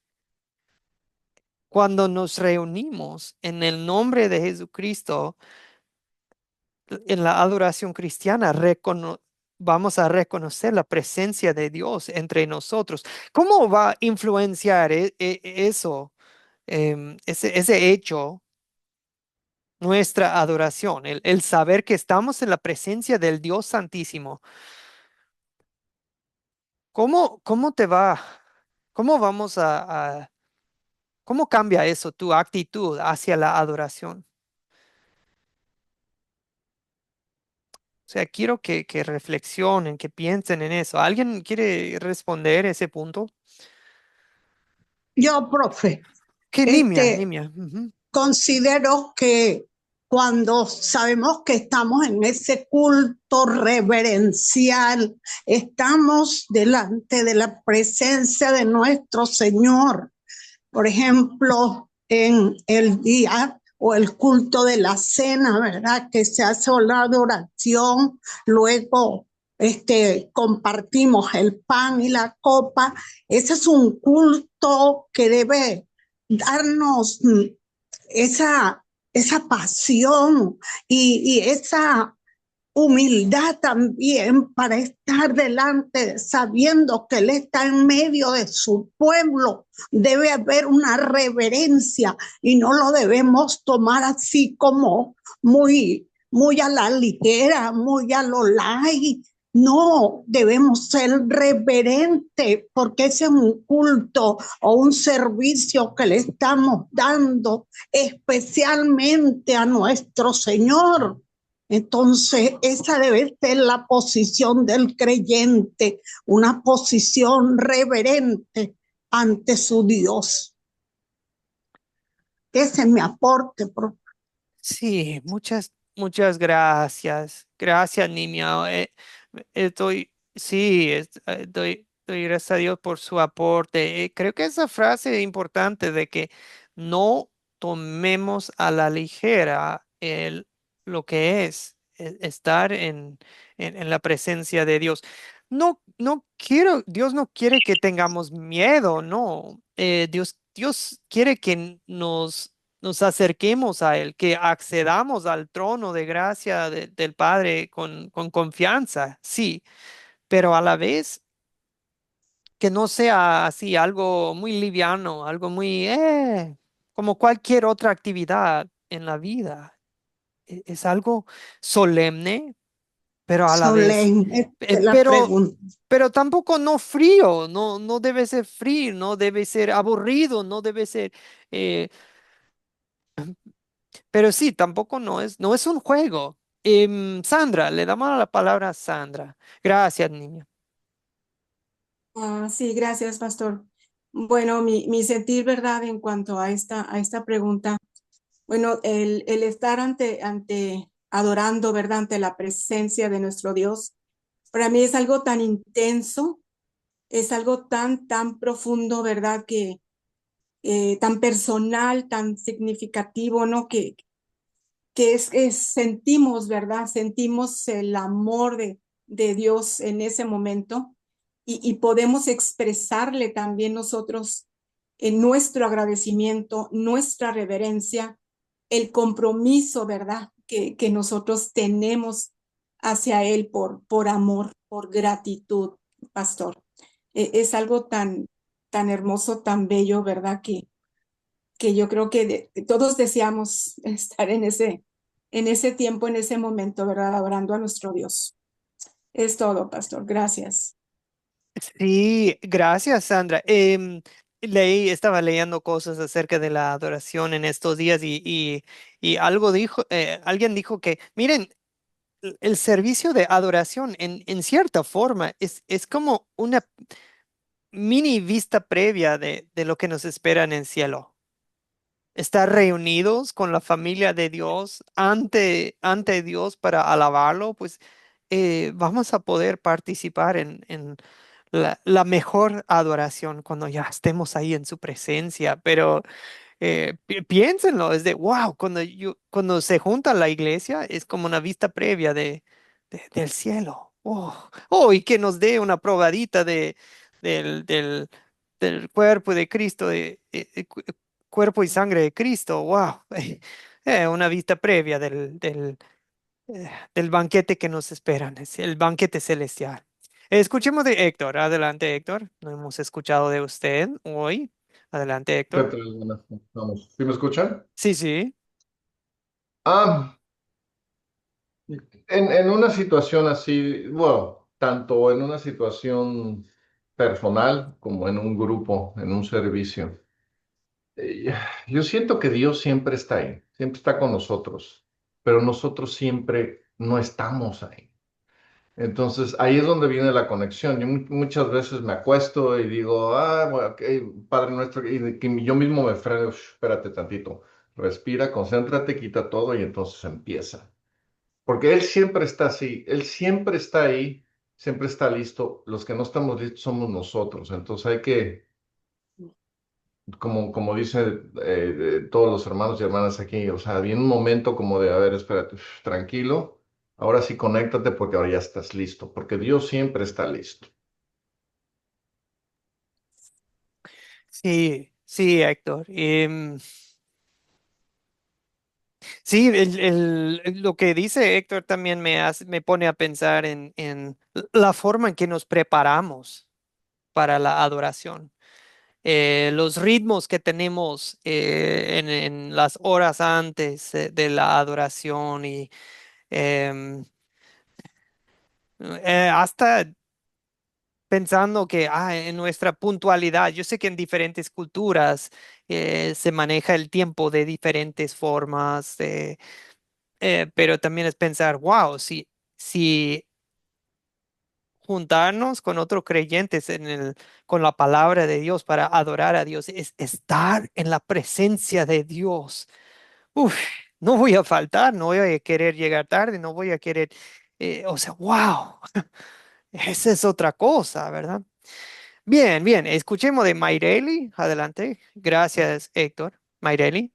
Cuando nos reunimos en el nombre de Jesucristo, en la adoración cristiana, vamos a reconocer la presencia de Dios entre nosotros. ¿Cómo va a influenciar eso, ese hecho, nuestra adoración? El saber que estamos en la presencia del Dios Santísimo. ¿Cómo te va? ¿Cómo vamos cómo cambia eso tu actitud hacia la adoración? O sea, quiero que reflexionen, que piensen en eso. ¿Alguien quiere responder ese punto? Yo, profe, ¿Qué Nimia? Ujú. considero que cuando sabemos que estamos en ese culto reverencial, estamos delante de la presencia de nuestro Señor. Por ejemplo, en el día o el culto de la cena, ¿verdad? Que se hace la adoración, luego compartimos el pan y la copa. Ese es un culto que debe darnos esa pasión y esa humildad también para estar delante, sabiendo que Él está en medio de su pueblo. Debe haber una reverencia y no lo debemos tomar así como muy a la ligera, muy a lo light. No, debemos ser reverentes porque ese es un culto o un servicio que le estamos dando especialmente a nuestro Señor. Entonces, esa debe ser la posición del creyente, una posición reverente ante su Dios. Ese es mi aporte. Sí, muchas gracias. Gracias, niña. Doy gracias a Dios por su aporte. Creo que esa frase es importante de que no tomemos a la ligera lo que es estar en la presencia de Dios. Dios no quiere que tengamos miedo, no. Dios quiere que nos acerquemos a Él, que accedamos al trono de gracia del Padre con confianza, sí, pero a la vez que no sea así algo muy liviano, algo muy, como cualquier otra actividad en la vida. Es algo solemne, pero a la vez, Solemne, eh, la pero, pregunta. pero tampoco no frío, no debe ser frío, no debe ser aburrido, no debe ser... eh, Pero sí, tampoco no es un juego. Sandra, le damos la palabra a Sandra. Gracias, niña. Sí, gracias, pastor. Bueno, mi sentir, ¿verdad? En cuanto a esta pregunta, bueno, el estar adorando, ¿verdad? Ante la presencia de nuestro Dios, para mí es algo tan intenso, es algo tan profundo, ¿verdad? Que tan personal, tan significativo, ¿no? Sentimos, ¿verdad? Sentimos el amor de Dios en ese momento y podemos expresarle también nosotros en nuestro agradecimiento, nuestra reverencia, el compromiso, ¿verdad? Que nosotros tenemos hacia Él por amor, por gratitud, pastor. Es algo tan hermoso, tan bello, ¿verdad? Que yo creo que todos deseamos estar en ese tiempo, en ese momento, ¿verdad? Adorando a nuestro Dios. Es todo, pastor. Gracias. Sí, gracias, Sandra. Estaba leyendo cosas acerca de la adoración en estos días y alguien dijo que, miren, el servicio de adoración en cierta forma es como una mini vista previa de lo que nos espera en el cielo. Estar reunidos con la familia de Dios ante Dios para alabarlo, pues vamos a poder participar en la mejor adoración cuando ya estemos ahí en su presencia. Pero piénsenlo, es de wow, cuando se junta la iglesia es como una vista previa del cielo. Y que nos dé una probadita del, del, del cuerpo de Cristo, cuerpo y sangre de Cristo. Wow, una vista previa del banquete que nos esperan, es el banquete celestial. Escuchemos de Héctor. Adelante, Héctor. No hemos escuchado de usted hoy. Adelante, ¿Qué Héctor. tal? Buenas noches. Vamos. ¿Sí me escuchan? Sí, sí. Ah, en una situación así, bueno, tanto en una situación personal como en un grupo, en un servicio, eh, yo siento que Dios siempre está ahí, siempre está con nosotros, pero nosotros siempre no estamos ahí. Entonces ahí es donde viene la conexión. Yo muchas veces me acuesto y digo, bueno, ok, Padre nuestro, y que yo mismo me freno, espérate tantito, respira, concéntrate, quita todo y entonces empieza. Porque Él siempre está así, Él siempre está ahí, siempre está listo. Los que no estamos listos somos nosotros. Entonces hay que, como dicen todos los hermanos y hermanas aquí, o sea, viene un momento como de, a ver, espérate, tranquilo, ahora sí conéctate porque ahora ya estás listo, porque Dios siempre está listo. Sí, sí, Héctor. Sí, lo que dice Héctor también me pone a pensar en la forma en que nos preparamos para la adoración. Los ritmos que tenemos en las horas antes de la adoración y em, hasta pensando que en nuestra puntualidad, yo sé que en diferentes culturas se maneja el tiempo de diferentes formas, pero también es pensar, wow, si juntarnos con otros creyentes con la palabra de Dios para adorar a Dios es estar en la presencia de Dios. Uf, no voy a faltar, no voy a querer llegar tarde, no voy a querer, o sea, wow, esa es otra cosa, ¿verdad? Bien, bien, escuchemos de Mayreli, adelante. Gracias, Héctor. Mayreli.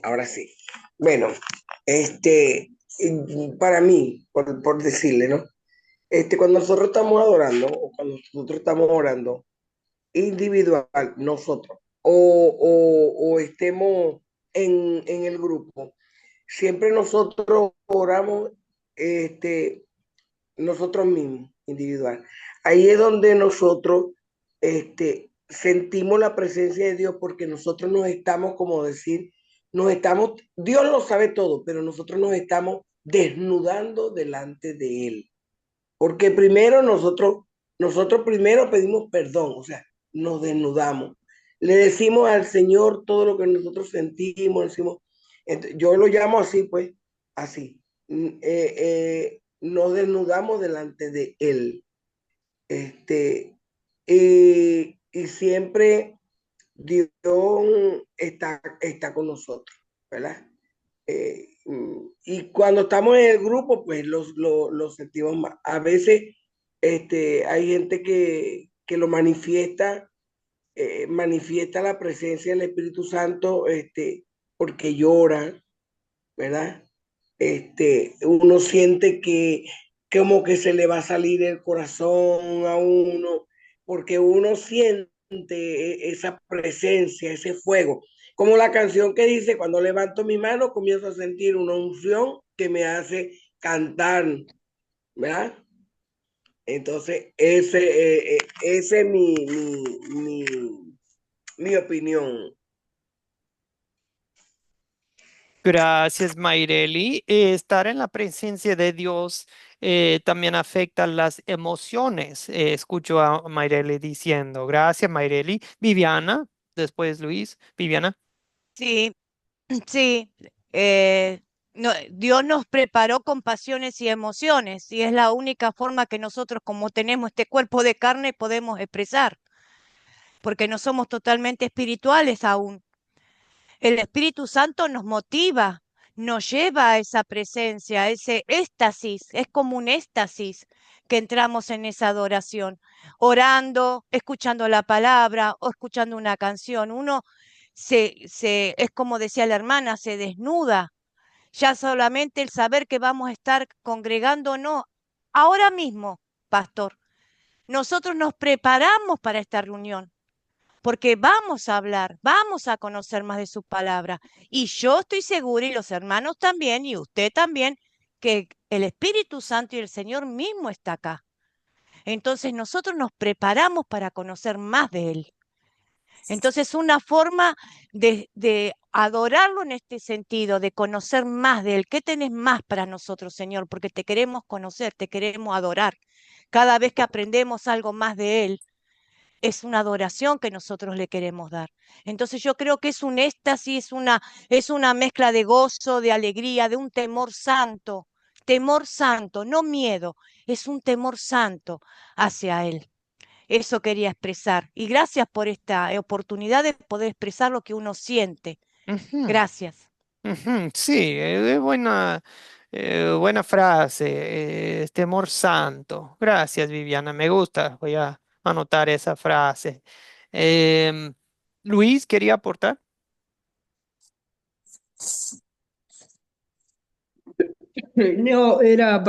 Ahora sí. Bueno, para mí, por decirle, ¿no? Cuando nosotros estamos adorando o cuando nosotros estamos orando individual, nosotros, o estemos en el grupo, siempre nosotros oramos nosotros mismos, individual. Ahí es donde nosotros sentimos la presencia de Dios porque nosotros nos estamos, como decir, Dios lo sabe todo, pero nosotros nos estamos desnudando delante de Él. Porque primero nosotros primero pedimos perdón, o sea, nos desnudamos. Le decimos al Señor todo lo que nosotros sentimos, decimos, yo lo llamo así, pues, así. Nos desnudamos delante de Él. Y siempre Dios está con nosotros, ¿verdad? Y cuando estamos en el grupo, pues los sentimos más. A veces hay gente que lo manifiesta la presencia del Espíritu Santo porque llora, ¿verdad? Uno siente que como que se le va a salir el corazón a uno, porque uno siente esa presencia, ese fuego. Como la canción que dice, cuando levanto mi mano, comienzo a sentir una unción que me hace cantar, ¿verdad? Entonces, ese es mi opinión. Gracias, Mayreli. Estar en la presencia de Dios también afecta las emociones. Escucho a Mayreli diciendo. Gracias, Mayreli. Viviana, después Luis. Viviana. Sí, sí. Dios nos preparó con pasiones y emociones y es la única forma que nosotros, como tenemos este cuerpo de carne, podemos expresar, porque no somos totalmente espirituales aún. El Espíritu Santo nos motiva, nos lleva a esa presencia, a ese éxtasis. Es como un éxtasis que entramos en esa adoración, orando, escuchando la palabra o escuchando una canción. Uno es como decía la hermana, se desnuda. Ya solamente el saber que vamos a estar congregándonos ahora mismo, pastor. Nosotros nos preparamos para esta reunión porque vamos a hablar, vamos a conocer más de su palabra. Y yo estoy segura, y los hermanos también, y usted también, que el Espíritu Santo y el Señor mismo está acá. Entonces nosotros nos preparamos para conocer más de Él. Entonces una forma de adorarlo en este sentido, de conocer más de Él. ¿Qué tenés más para nosotros, Señor? Porque te queremos conocer, te queremos adorar. Cada vez que aprendemos algo más de Él, es una adoración que nosotros le queremos dar. Entonces yo creo que es un éxtasis, es una mezcla de gozo, de alegría, de un temor santo, no miedo, es un temor santo hacia Él. Eso quería expresar. Y gracias por esta oportunidad de poder expresar lo que uno siente. Ujú, Gracias. ujú, sí, buena frase. Temor santo. Gracias, Viviana. Me gusta. Voy a anotar esa frase. Em, Luis, ¿quería aportar? No, era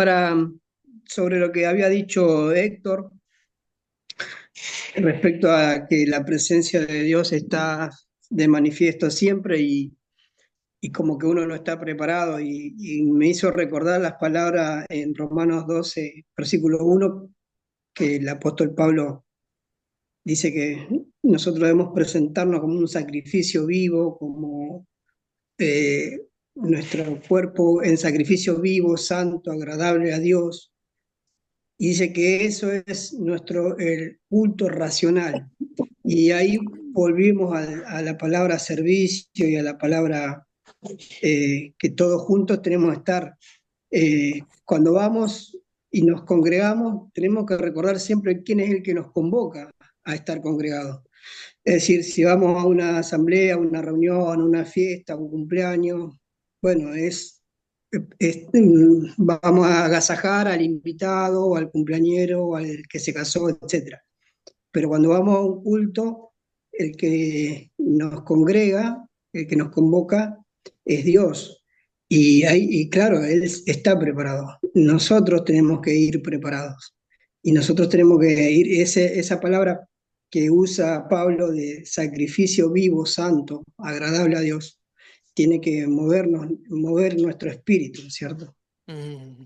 sobre lo que había dicho Héctor respecto a que la presencia de Dios está de manifiesto siempre y como que uno no está preparado y me hizo recordar las palabras en Romanos 12, versículo 1, que el apóstol Pablo dice que nosotros debemos presentarnos como un sacrificio vivo, como nuestro cuerpo en sacrificio vivo, santo, agradable a Dios. Y dice que eso es el culto racional. Y ahí volvimos a la palabra servicio y a la palabra que todos juntos tenemos que estar. Cuando vamos y nos congregamos, tenemos que recordar siempre quién es el que nos convoca a estar congregados. Es decir, si vamos a una asamblea, a una reunión, a una fiesta, a un cumpleaños, bueno, vamos a agasajar al invitado, al cumpleañero, al que se casó, etcétera. Pero cuando vamos a un culto, el que nos congrega, el que nos convoca, es Dios. Y claro, Él está preparado. Nosotros tenemos que ir preparados. Y nosotros tenemos que ir, esa palabra que usa Pablo de sacrificio vivo, santo, agradable a Dios, tiene que mover nuestro espíritu, ¿cierto? Mm.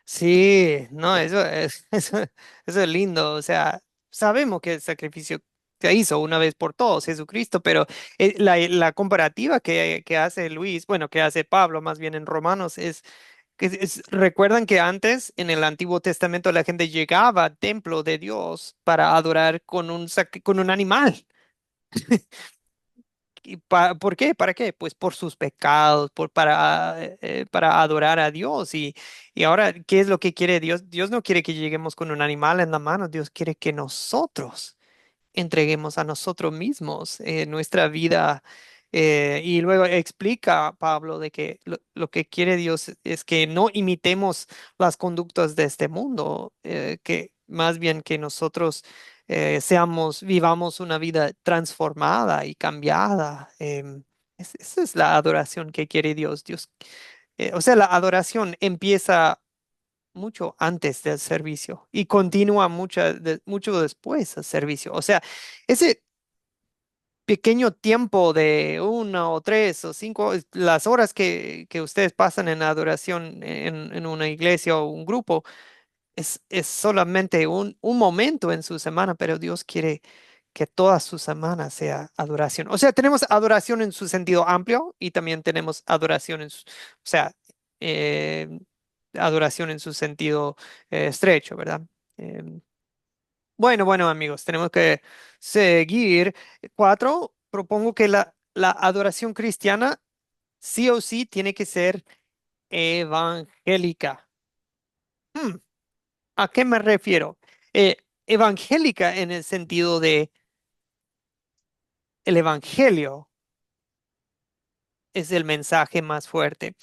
Sí, no, eso es lindo. O sea, sabemos que el sacrificio se hizo una vez por todos, Jesucristo, pero la comparativa que hace Luis, bueno, que hace Pablo más bien en Romanos, es que recuerdan que antes en el Antiguo Testamento la gente llegaba al templo de Dios para adorar con un animal. ¿Y por qué? ¿Para qué? Pues por sus pecados, para adorar a Dios. Y ahora, ¿qué es lo que quiere Dios? Dios no quiere que lleguemos con un animal en la mano, Dios quiere que nosotros entreguemos a nosotros mismos nuestra vida. Y luego explica Pablo de que lo que quiere Dios es que no imitemos las conductas de este mundo, que más bien que nosotros vivamos una vida transformada y cambiada. Esa es la adoración que quiere Dios. O sea, la adoración empieza mucho antes del servicio y continúa mucho después del servicio. O sea, ese pequeño tiempo de 1 o 3 o 5, las horas que ustedes pasan en adoración en una iglesia o un grupo, es solamente un momento en su semana, pero Dios quiere que toda su semana sea adoración. O sea, tenemos adoración en su sentido amplio y también tenemos adoración o sea, eh, adoración en su sentido estrecho, ¿verdad? Em, bueno, amigos, tenemos que seguir. 4, propongo que la adoración cristiana sí o sí tiene que ser evangélica. Hmm, ¿A qué me refiero? Evangélica en el sentido de el evangelio es el mensaje más fuerte.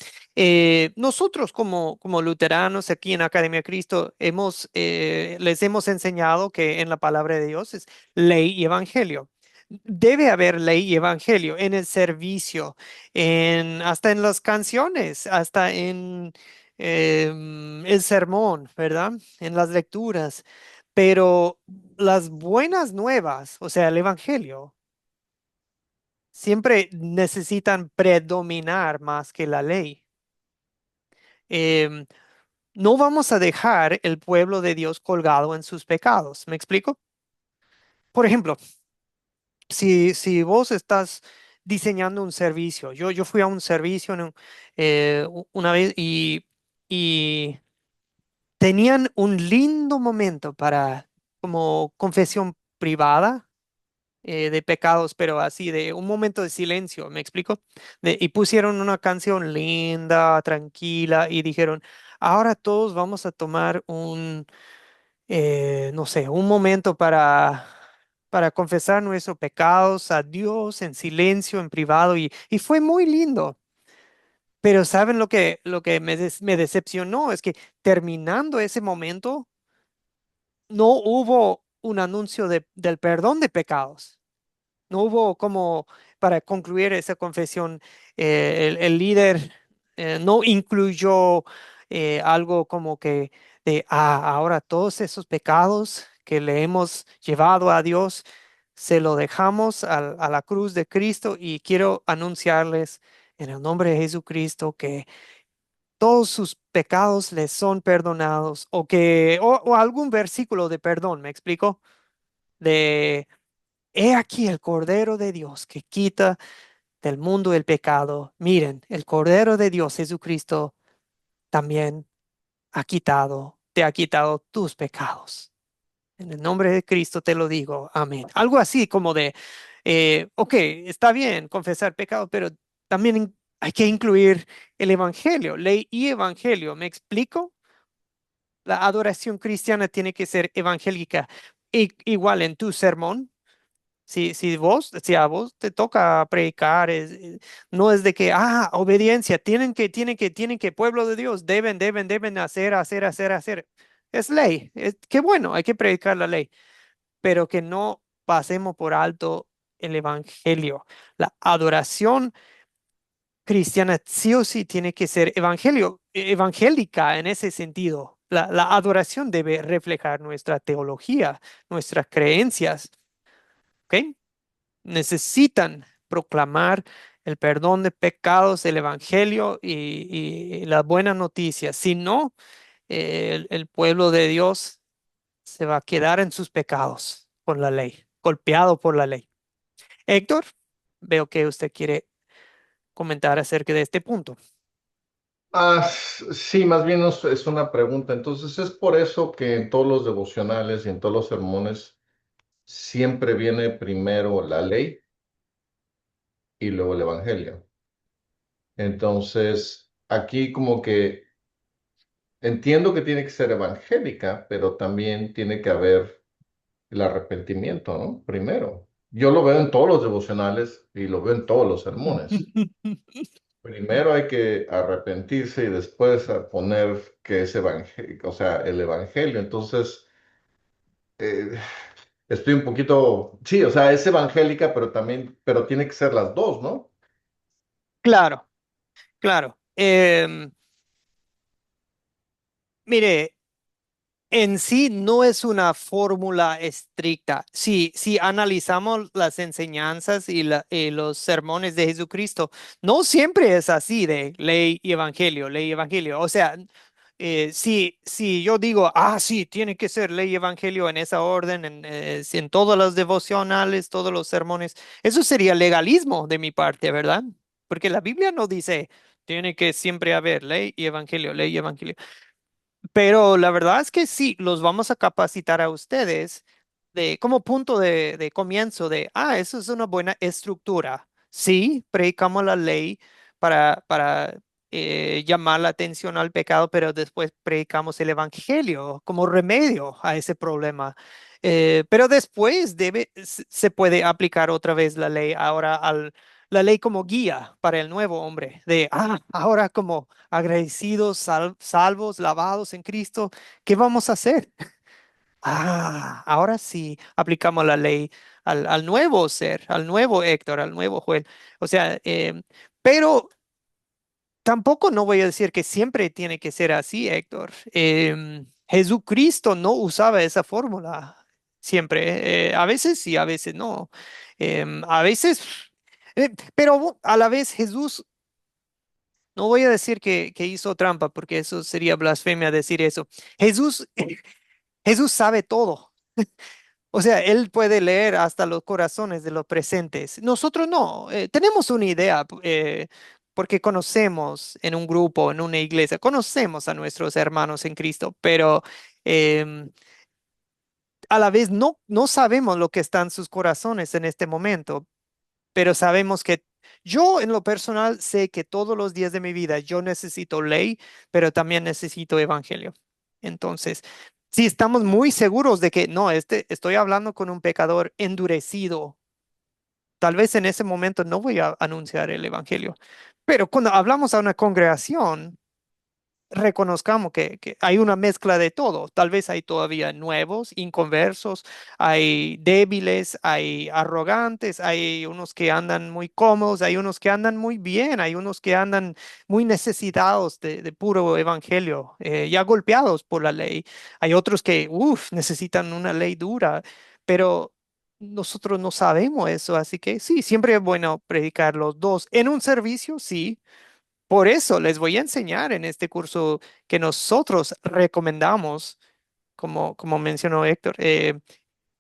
Nosotros como luteranos aquí en Academia de Cristo les hemos enseñado que en la palabra de Dios es ley y evangelio. Debe haber ley y evangelio en el servicio, hasta en las canciones, hasta en el sermón, ¿verdad? En las lecturas. Pero las buenas nuevas, o sea, el evangelio siempre necesitan predominar más que la ley. Em, no vamos a dejar el pueblo de Dios colgado en sus pecados. ¿Me explico? Por ejemplo, si vos estás diseñando un servicio, yo fui a un servicio una vez y tenían un lindo momento para como confesión privada de pecados, pero así de un momento de silencio, ¿me explico? Y pusieron una canción linda, tranquila, y dijeron, ahora todos vamos a tomar no sé, un momento para confesar nuestros pecados a Dios en silencio, en privado, y fue muy lindo. Pero ¿saben lo que me decepcionó? Es que terminando ese momento, no hubo un anuncio del perdón de pecados. No hubo como para concluir esa confesión, el líder no incluyó algo como que ahora todos esos pecados que le hemos llevado a Dios, se lo dejamos a la cruz de Cristo y quiero anunciarles en el nombre de Jesucristo que todos sus pecados les son perdonados o algún versículo de perdón, ¿me explico? De He aquí el Cordero de Dios que quita del mundo el pecado. Miren, el Cordero de Dios, Jesucristo, también te ha quitado tus pecados. En el nombre de Cristo te lo digo, amén. Algo así como de, ok, está bien confesar pecado, pero también hay que incluir el Evangelio, ley y Evangelio. ¿Me explico? La adoración cristiana tiene que ser evangélica. Igual en tu sermón, si a vos te toca predicar, no es de que, obediencia, tienen que, pueblo de Dios, deben hacer. Es ley, qué bueno, hay que predicar la ley, pero que no pasemos por alto el evangelio. La adoración cristiana sí o sí tiene que ser evangélica en ese sentido. La adoración debe reflejar nuestra teología, nuestras creencias, ¿ok? Necesitan proclamar el perdón de pecados, el evangelio y la buena noticia. Si no, el pueblo de Dios se va a quedar en sus pecados por la ley, golpeado por la ley. Héctor, veo que usted quiere comentar acerca de este punto. Sí, más bien es una pregunta. Entonces, es por eso que en todos los devocionales y en todos los sermones siempre viene primero la ley y luego el evangelio. Entonces, aquí como que entiendo que tiene que ser evangélica, pero también tiene que haber el arrepentimiento, ¿no? Primero. Yo lo veo en todos los devocionales y lo veo en todos los sermones. Primero hay que arrepentirse y después a poner que es evangélico, o sea, el evangelio. Entonces, eh, estoy un poquito, sí, o sea, es evangélica, pero también, pero tiene que ser las dos, ¿no? Claro, claro. Mire, en sí no es una fórmula estricta. Si analizamos las enseñanzas y los sermones de Jesucristo, no siempre es así de ley y evangelio, ley y evangelio. O sea, si yo digo, sí, tiene que ser ley y evangelio en esa orden, en todos los devocionales, todos los sermones, eso sería legalismo de mi parte, ¿verdad? Porque la Biblia no dice, tiene que siempre haber ley y evangelio, ley y evangelio. Pero la verdad es que sí, los vamos a capacitar a ustedes como punto de comienzo eso es una buena estructura. Sí, predicamos la ley para llamar la atención al pecado, pero después predicamos el evangelio como remedio a ese problema. Pero después se puede aplicar otra vez la ley ahora la ley como guía para el nuevo hombre, ahora como agradecidos, salvos, lavados en Cristo, ¿qué vamos a hacer? Ahora sí aplicamos la ley al nuevo ser, al nuevo Héctor, al nuevo Joel. O sea, pero tampoco no voy a decir que siempre tiene que ser así, Héctor. Jesucristo no usaba esa fórmula siempre. A veces sí, a veces no. A veces, pero a la vez Jesús, no voy a decir que hizo trampa, porque eso sería blasfemia decir eso. Jesús, Jesús sabe todo. O sea, él puede leer hasta los corazones de los presentes. Nosotros no, tenemos una idea, porque conocemos en un grupo, en una iglesia, conocemos a nuestros hermanos en Cristo, pero em, a la vez no sabemos lo que está en sus corazones en este momento, pero sabemos que yo en lo personal sé que todos los días de mi vida yo necesito ley, pero también necesito evangelio. Entonces, si estamos muy seguros de que no, estoy hablando con un pecador endurecido, tal vez en ese momento no voy a anunciar el evangelio. Pero cuando hablamos a una congregación, reconozcamos que hay una mezcla de todo. Tal vez hay todavía nuevos, inconversos, hay débiles, hay arrogantes, hay unos que andan muy cómodos, hay unos que andan muy bien, hay unos que andan muy necesitados de puro evangelio, ya golpeados por la ley. Hay otros que, necesitan una ley dura, pero nosotros no sabemos eso, así que sí, siempre es bueno predicar los dos en un servicio, sí. Por eso les voy a enseñar en este curso que nosotros recomendamos, como mencionó Héctor,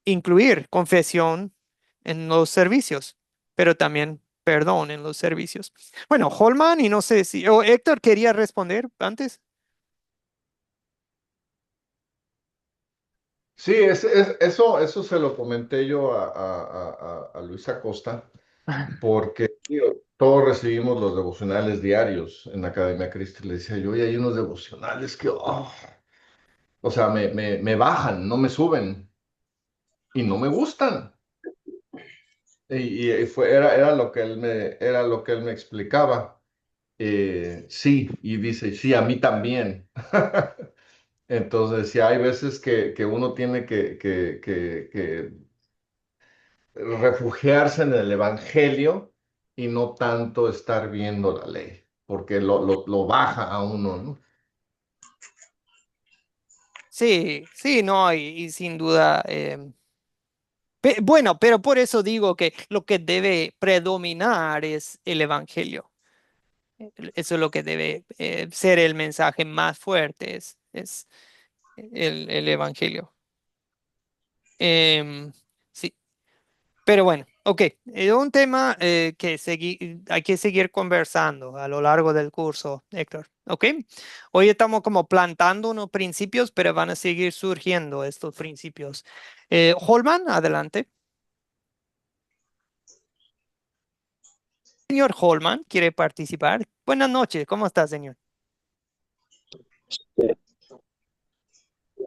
incluir confesión en los servicios, pero también perdón en los servicios. Bueno, Holman, y no sé si, o Héctor quería responder antes. Sí, eso se lo comenté yo a Luis Acosta, porque tío, todos recibimos los devocionales diarios en la Academia Cristi. Le decía yo, y hay unos devocionales que, o sea, me bajan, no me suben y no me gustan. Era lo que era lo que él me explicaba. Sí, y dice, sí, a mí también. Entonces, sí, hay veces que uno tiene que refugiarse en el Evangelio y no tanto estar viendo la ley, porque lo baja a uno, ¿no? Sí, sí, no, y sin duda. Bueno, pero por eso digo que lo que debe predominar es el Evangelio. Eso es lo que debe ser el mensaje más fuerte, es el Evangelio. Em, sí, pero bueno, ok. Es un tema que hay que seguir conversando a lo largo del curso, Héctor. Ok. Hoy estamos como plantando unos principios, pero van a seguir surgiendo estos principios. Holman, adelante. Señor Holman, ¿quiere participar? Buenas noches, ¿cómo está, señor?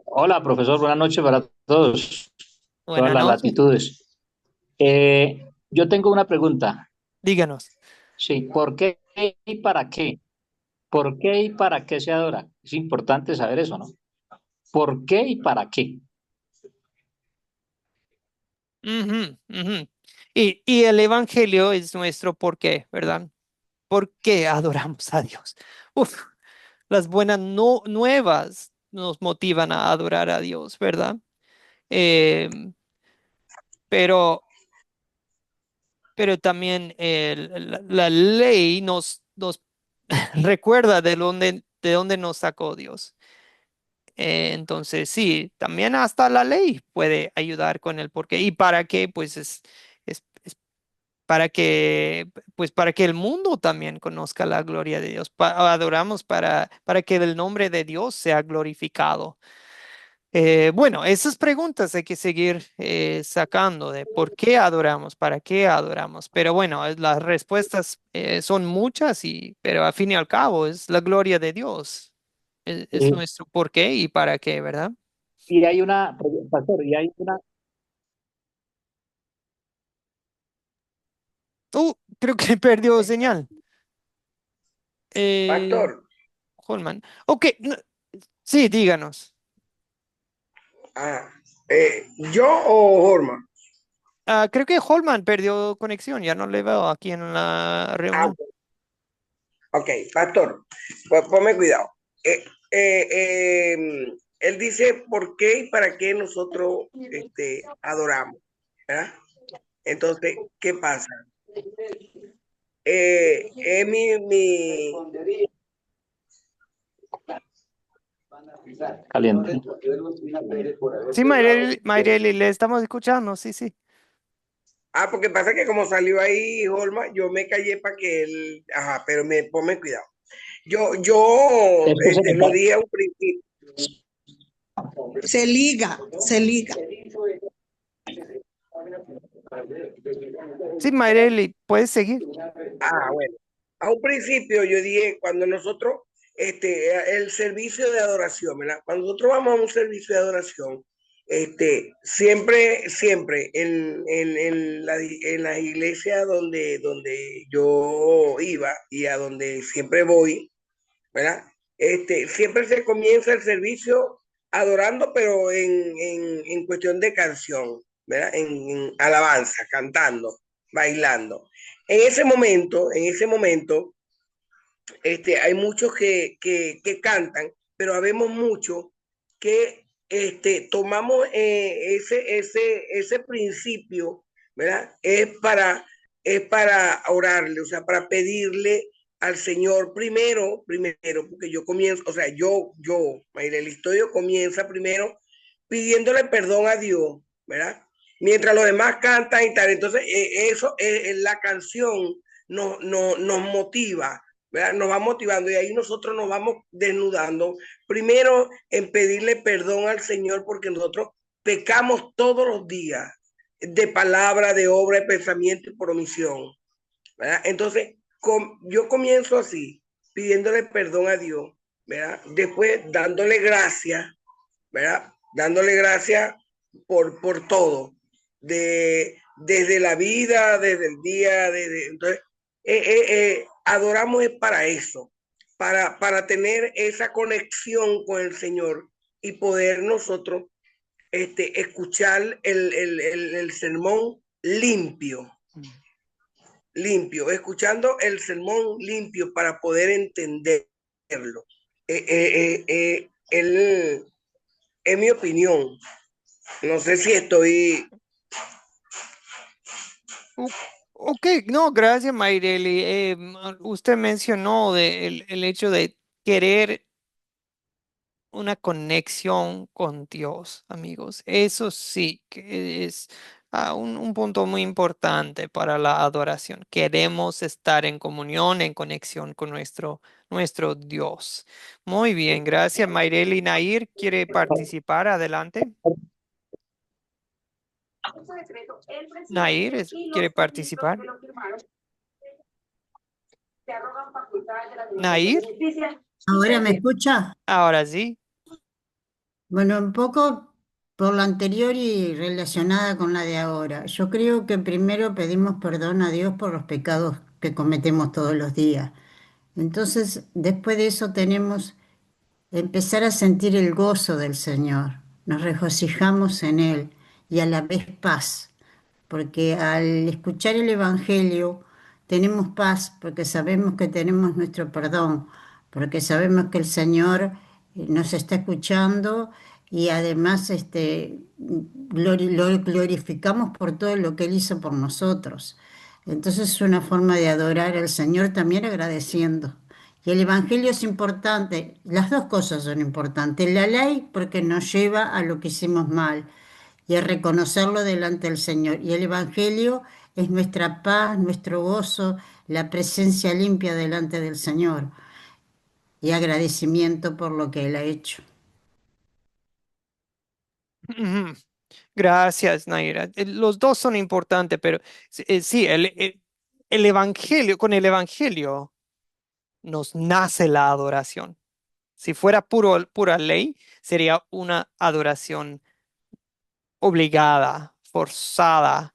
Hola, profesor, buenas noches para todos, todas Buenas las noches. latitudes. Yo tengo una pregunta. Díganos. Sí, ¿por qué y para qué? ¿Por qué y para qué se adora? Es importante saber eso, ¿no? ¿Por qué y para qué? Ujú, ujú. Y el Evangelio es nuestro por qué, ¿verdad? ¿Por qué adoramos a Dios? Uf, las buenas nuevas nos motivan a adorar a Dios, ¿verdad? Em, pero, pero también la ley nos recuerda de dónde nos sacó Dios. Entonces, sí, también hasta la ley puede ayudar con el por qué. ¿Y para qué? Pues es para pues para que el mundo también conozca la gloria de Dios. Adoramos para que el nombre de Dios sea glorificado. Bueno, esas preguntas hay que seguir sacando de por qué adoramos, para qué adoramos. Pero bueno, las respuestas son muchas, pero al fin y al cabo es la gloria de Dios. Es Eh, nuestro por qué y para qué, ¿verdad? y hay una, pastor, y hay una, Creo que perdió señal. Pastor, Holman. Ok, sí, díganos. ah, ¿yo o Horma? Creo que Holman perdió conexión, ya no le veo aquí en la reunión. Ok, pastor, pues ponme cuidado. Él dice por qué y para qué nosotros adoramos, ¿verdad? Entonces, ¿qué pasa? Mi caliente. Sí, Mayreli, le estamos escuchando, sí, sí. porque pasa que como salió ahí Holma, yo me callé para que él, pero ponme cuidado. Yo lo dije a un principio. Se liga, se liga. Sí, Mayreli, puedes seguir. Bueno. A un principio yo dije, cuando nosotros, el servicio de adoración, ¿verdad? Cuando nosotros vamos a un servicio de adoración, siempre en las iglesias donde yo iba y a donde siempre voy, ¿verdad? Siempre se comienza el servicio adorando, pero en cuestión de canción, ¿verdad? En alabanza, cantando, bailando. En ese momento, hay muchos que cantan, pero habemos muchos que tomamos ese principio, ¿verdad? Es para orarle, o sea, para pedirle al Señor primero, porque yo comienzo, o sea, el estudio comienza primero pidiéndole perdón a Dios, ¿verdad? Mientras los demás cantan y tal. Entonces, eso es la canción nos motiva, ¿verdad? Nos va motivando y ahí nosotros nos vamos desnudando. Primero en pedirle perdón al Señor porque nosotros pecamos todos los días de palabra, de obra, de pensamiento y por omisión, ¿verdad? Entonces, yo comienzo así, pidiéndole perdón a Dios, ¿verdad? Después dándole gracias, ¿verdad? Dándole gracias por todo, desde la vida, desde el día, entonces, adoramos es para eso, para tener esa conexión con el Señor y poder nosotros escuchar el sermón limpio, escuchando el sermón limpio para poder entenderlo. Es mi opinión. No sé si estoy... Ok, no, gracias, Mayreli. Usted mencionó el hecho de querer una conexión con Dios, amigos. Eso sí que es un punto muy importante para la adoración. Queremos estar en comunión, en conexión con nuestro Dios. Muy bien, gracias, Mayreli. Nair, ¿quiere participar? Adelante. Nair, ¿quiere participar? Nair, ¿Ahora me escucha? ahora sí. Bueno, un poco por la anterior y relacionada con la de ahora. Yo creo que primero pedimos perdón a Dios por los pecados que cometemos todos los días. Entonces, después de eso tenemos empezar a sentir el gozo del Señor. Nos regocijamos en Él y a la vez paz, porque al escuchar el Evangelio tenemos paz porque sabemos que tenemos nuestro perdón, porque sabemos que el Señor nos está escuchando y además lo glorificamos por todo lo que Él hizo por nosotros. Entonces es una forma de adorar al Señor también agradeciendo. Y el Evangelio es importante, las dos cosas son importantes. La ley porque nos lleva a lo que hicimos mal y a reconocerlo delante del Señor. Y el Evangelio es nuestra paz, nuestro gozo, la presencia limpia delante del Señor y agradecimiento por lo que Él ha hecho. Ujú. Gracias, Naira. Los dos son importantes, pero sí, el Evangelio, con el Evangelio nos nace la adoración. Si fuera pura ley, sería una adoración obligada, forzada,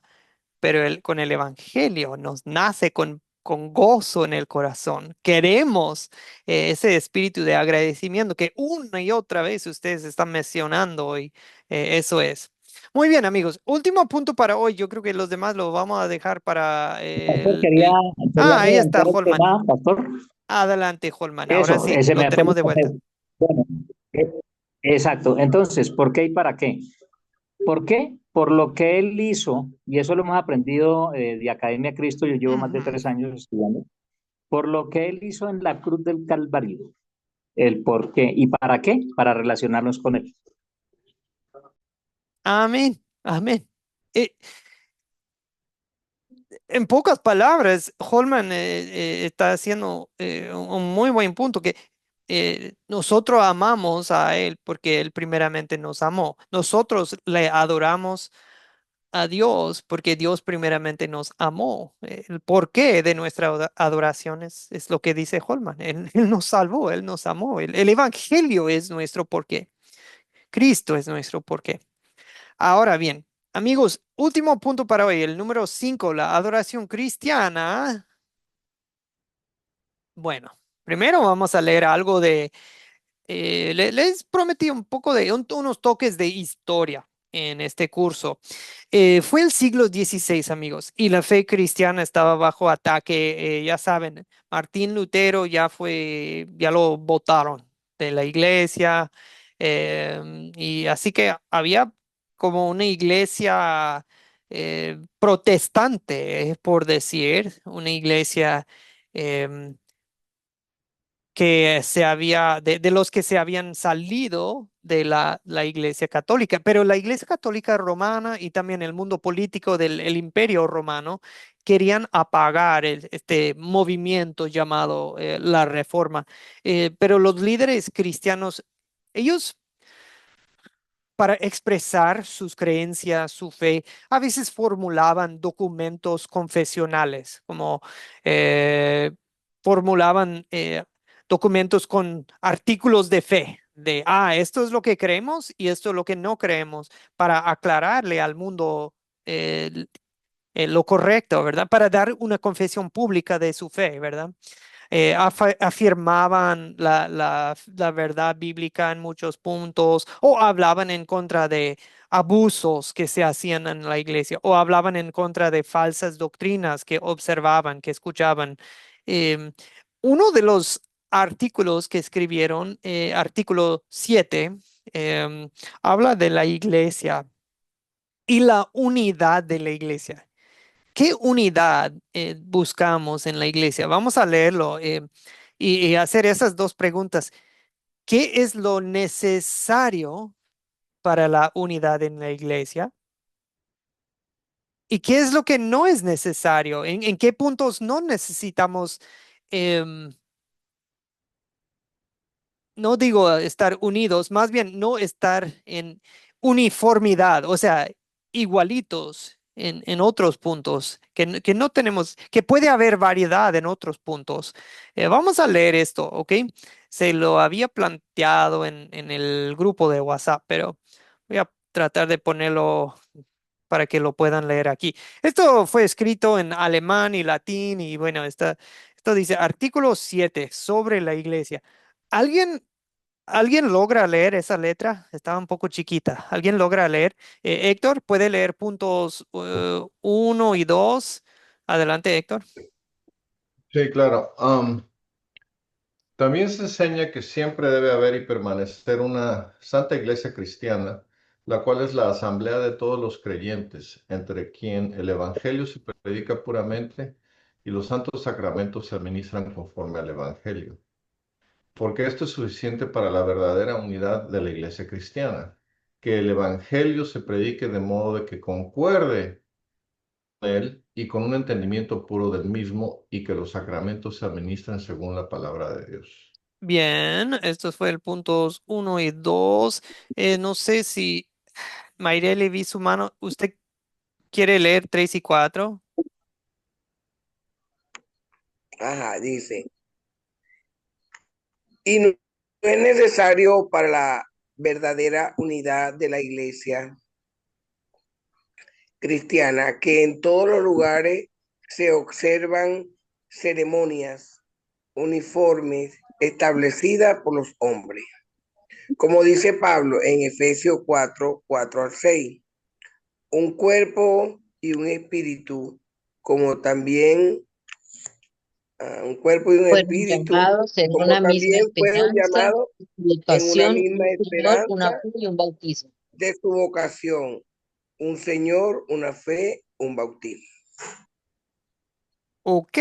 pero con el Evangelio nos nace con gozo en el corazón. Queremos ese espíritu de agradecimiento que una y otra vez ustedes están mencionando hoy. Eso es. Muy bien, amigos. Último punto para hoy. Yo creo que los demás lo vamos a dejar para Pastor, quería Ahí está, redondear el Holman. tema, Pastor. Adelante, Holman. Ahora Eso, sí, se lo me fue tenemos el de vuelta. papel. Bueno, eh, exacto. Entonces, ¿por qué y para qué? ¿Por qué? Por lo que él hizo, y eso lo hemos aprendido de Academia Cristo, yo llevo más de Ujú. 3 años estudiando, por lo que él hizo en la cruz del Calvario, el por qué y para qué, para relacionarnos con él. Amén. Amén. Eh, En pocas palabras, Holman está haciendo un muy buen punto, que nosotros amamos a Él porque Él primeramente nos amó. Nosotros le adoramos a Dios porque Dios primeramente nos amó. El porqué de nuestra adoración es lo que dice Holman. Él nos salvó, Él nos amó. El Evangelio es nuestro porqué. Cristo es nuestro porqué. Ahora bien, amigos, último punto para hoy, el número 5, la adoración cristiana. Bueno, primero vamos a leer algo les prometí un poco de unos toques de historia en este curso. Fue el siglo XVI, amigos, y la fe cristiana estaba bajo ataque. Ya saben, Martín Lutero ya lo botaron de la iglesia, y así que había como una iglesia protestante, por decir, una iglesia em, que de los que se habían salido de la Iglesia Católica, pero la Iglesia Católica romana y también el mundo político del el Imperio Romano querían apagar este movimiento llamado la Reforma. Pero los líderes cristianos, ellos para expresar sus creencias, su fe, a veces formulaban documentos confesionales, como formulaban documentos con artículos de fe, esto es lo que creemos y esto es lo que no creemos, para aclararle al mundo eh, lo correcto, ¿verdad? Para dar una confesión pública de su fe, ¿verdad? Afirmaban la verdad bíblica en muchos puntos o hablaban en contra de abusos que se hacían en la iglesia o hablaban en contra de falsas doctrinas que observaban, que escuchaban. Em, Uno de los artículos que escribieron, artículo 7, habla de la iglesia y la unidad de la iglesia. ¿Qué unidad buscamos en la iglesia? Vamos a leerlo y hacer esas dos preguntas. ¿Qué es lo necesario para la unidad en la iglesia? ¿Y qué es lo que no es necesario? ¿En qué puntos no necesitamos, em, no digo estar unidos, más bien no estar en uniformidad, o sea, igualitos en otros puntos, que no tenemos, que puede haber variedad en otros puntos? Vamos a leer esto, ¿ok? Se lo había planteado en el grupo de WhatsApp, pero voy a tratar de ponerlo para que lo puedan leer aquí. Esto fue escrito en alemán y latín y bueno, esto dice artículo 7 sobre la iglesia. ¿Alguien ¿Alguien logra leer esa letra? Estaba un poco chiquita. ¿Alguien logra leer? Héctor, ¿puede leer puntos 1 y 2? Adelante, Héctor. Sí, claro. También se enseña que siempre debe haber y permanecer una santa iglesia cristiana, la cual es la asamblea de todos los creyentes, entre quien el evangelio se predica puramente y los santos sacramentos se administran conforme al evangelio. Porque esto es suficiente para la verdadera unidad de la iglesia cristiana, que el evangelio se predique de modo de que concuerde con él y con un entendimiento puro del mismo, y que los sacramentos se administren según la palabra de Dios. Bien, estos fue el puntos 1 y 2. No sé si Mayreli vi su mano. ¿Usted quiere leer 3 y 4? Ajá, dice, y no es necesario para la verdadera unidad de la iglesia cristiana que en todos los lugares se observan ceremonias uniformes establecidas por los hombres. Como dice Pablo en Efesios 4:4-6, un cuerpo y un espíritu, como también un cuerpo y un Fueron espíritu, llamados en como una misma también fueron esperanza, llamados en una vocación, misma un Señor, una esperanza fe y un bautismo. de su vocación, un Señor, una fe, un bautismo. Ok.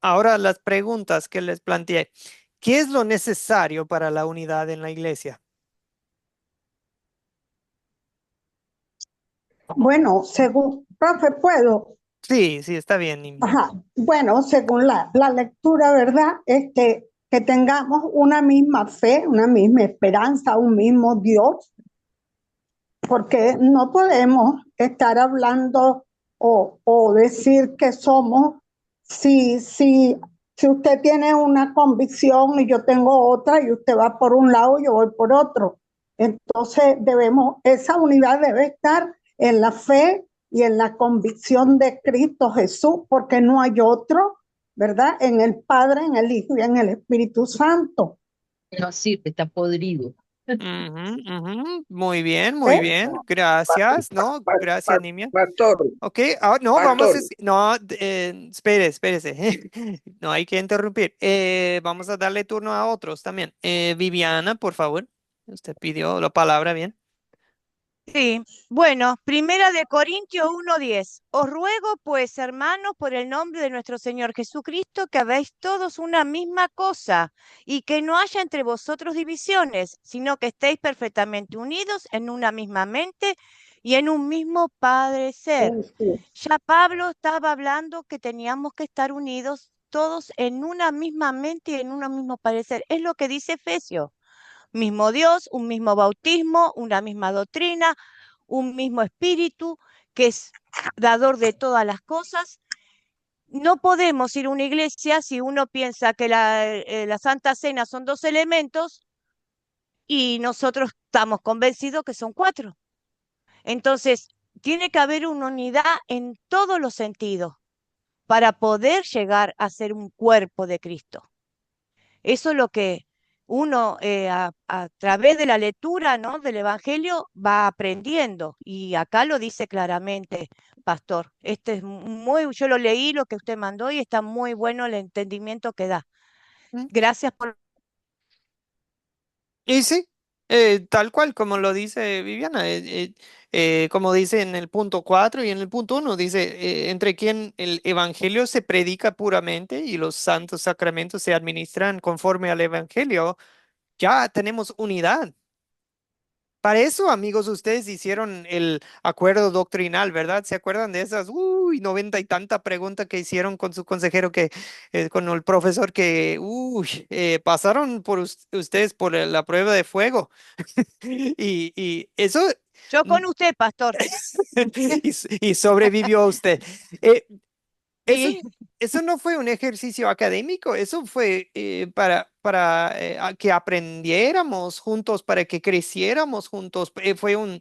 Ahora las preguntas que les planteé. ¿Qué es lo necesario para la unidad en la iglesia? Bueno, según, profe, ¿puedo? Sí, sí, está bien, Nimia. Ajá. Bueno, según la lectura, ¿verdad? Que tengamos una misma fe, una misma esperanza, un mismo Dios, porque no podemos estar hablando o decir que somos, si usted tiene una convicción y yo tengo otra y usted va por un lado y yo voy por otro. Entonces esa unidad debe estar en la fe y en la convicción de Cristo Jesús, porque no hay otro, ¿verdad? En el Padre, en el Hijo y en el Espíritu Santo. No sirve, está podrido. Muy bien, muy ¿Eh? bien. Gracias, ¿no? Gracias, Nimia. Pastor, Ok, no, vamos pastor, a... No, espérese. No hay que interrumpir. Vamos a darle turno a otros también. Viviana, por favor. Usted pidió la palabra, bien. Sí, bueno, Primera de Corintios 1:10. Os ruego, pues, hermanos, por el nombre de nuestro Señor Jesucristo, que habéis todos una misma cosa y que no haya entre vosotros divisiones, sino que estéis perfectamente unidos en una misma mente y en un mismo padecer. Ya Pablo estaba hablando que teníamos que estar unidos todos en una misma mente y en un mismo padecer. Es lo que dice Efesios. Mismo Dios, un mismo bautismo, una misma doctrina, un mismo espíritu que es dador de todas las cosas. No podemos ir a una iglesia si uno piensa que la Santa Cena son 2 elementos y nosotros estamos convencidos que son 4. Entonces, tiene que haber una unidad en todos los sentidos para poder llegar a ser un cuerpo de Cristo. Eso es lo que uno a través de la lectura, ¿no?, del Evangelio va aprendiendo. Y acá lo dice claramente, pastor. Este es yo lo leí, lo que usted mandó, y está muy bueno el entendimiento que da. Gracias por... Y sí, tal cual como lo dice Viviana, como dice en el punto 4 y en el punto 1, dice, entre quien el evangelio se predica puramente y los santos sacramentos se administran conforme al evangelio, ya tenemos unidad. Para eso, amigos, ustedes hicieron el acuerdo doctrinal, ¿verdad? ¿Se acuerdan de esas, 90 y tanta preguntas que hicieron con su consejero, con el profesor que, pasaron por ustedes por la prueba de fuego? Y eso, Yo con usted, pastor. y sobrevivió usted. Eh, eso, Sí. eso no fue un ejercicio académico, eso fue para que aprendiéramos juntos, para que creciéramos juntos. Fue un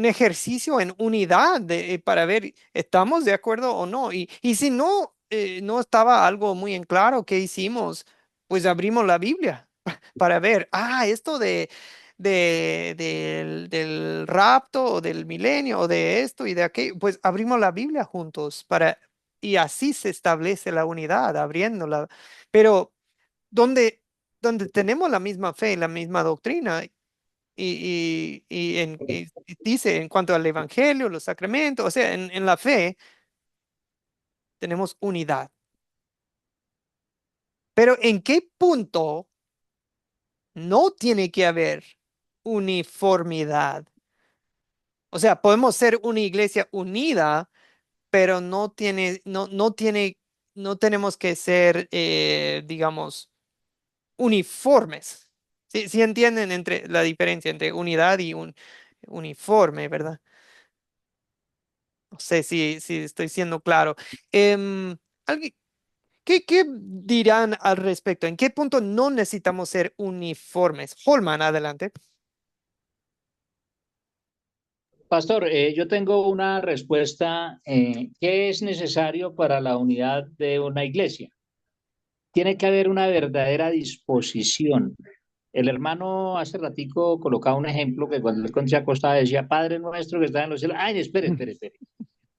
ejercicio en unidad para ver, ¿estamos de acuerdo o no? Y si no, no estaba algo muy en claro qué hicimos, pues abrimos la Biblia para ver, esto del rapto o del milenio o de esto y de aquello, pues abrimos la Biblia juntos y así se establece la unidad, abriéndola. Pero donde, donde tenemos la misma fe, la misma doctrina, y dice en cuanto al Evangelio, los sacramentos, o sea, en la fe tenemos unidad. Pero ¿en qué punto no tiene que haber uniformidad? O sea, podemos ser una iglesia unida, pero no tenemos que ser, digamos, uniformes. Sí, sí entienden entre la diferencia entre unidad y un uniforme, ¿verdad? No sé si estoy siendo claro. ¿Alguien- qué dirán al respecto? ¿En qué punto no necesitamos ser uniformes? Holman, adelante. Pastor, yo tengo una respuesta. ¿Qué es necesario para la unidad de una iglesia? Tiene que haber una verdadera disposición. El hermano hace ratico colocaba un ejemplo que cuando él se acostaba decía, Padre nuestro que está en los cielos. Ay, espere.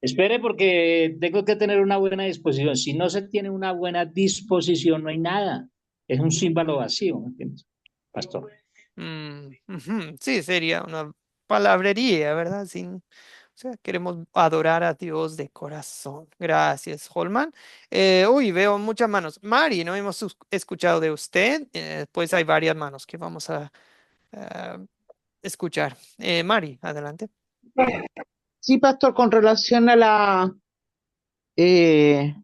Espere porque tengo que tener una buena disposición. Si no se tiene una buena disposición, no hay nada. Es un símbolo vacío, ¿me entiendes, pastor? Ujú, sí, sería una palabrería, ¿verdad? O sea, queremos adorar a Dios de corazón. Gracias, Holman. Veo muchas manos. Mari, no hemos escuchado de usted. Pues hay varias manos que vamos a escuchar. Mari, adelante. Sí, pastor, con relación a la eh,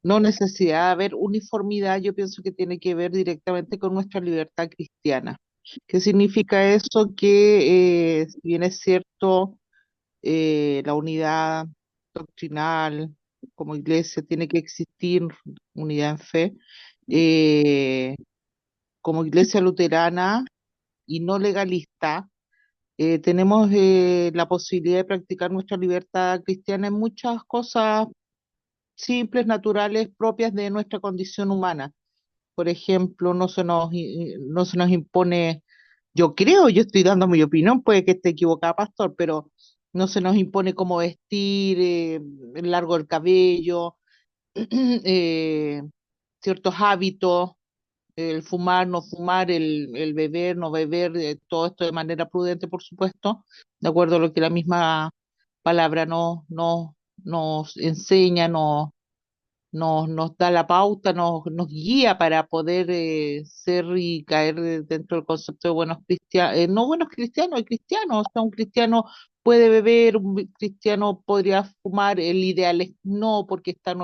no necesidad de haber uniformidad, yo pienso que tiene que ver directamente con nuestra libertad cristiana. ¿Qué significa eso? Que si bien es cierto, la unidad doctrinal como iglesia tiene que existir, unidad en fe, eh, como iglesia luterana y no legalista, tenemos la posibilidad de practicar nuestra libertad cristiana en muchas cosas simples, naturales, propias de nuestra condición humana. Por ejemplo, no se nos impone, yo estoy dando mi opinión, puede que esté equivocada, pastor, pero no se nos impone cómo vestir, el largo del cabello, eh, ciertos hábitos, el fumar, no fumar, el beber, no beber, todo esto de manera prudente, por supuesto, de acuerdo a lo que la misma palabra nos enseña, nos da la pauta, nos guía para poder ser y caer dentro del concepto de buenos cristianos, no buenos cristianos, hay cristianos, o sea, un cristiano puede beber, cristiano podría fumar, el ideal es no, porque está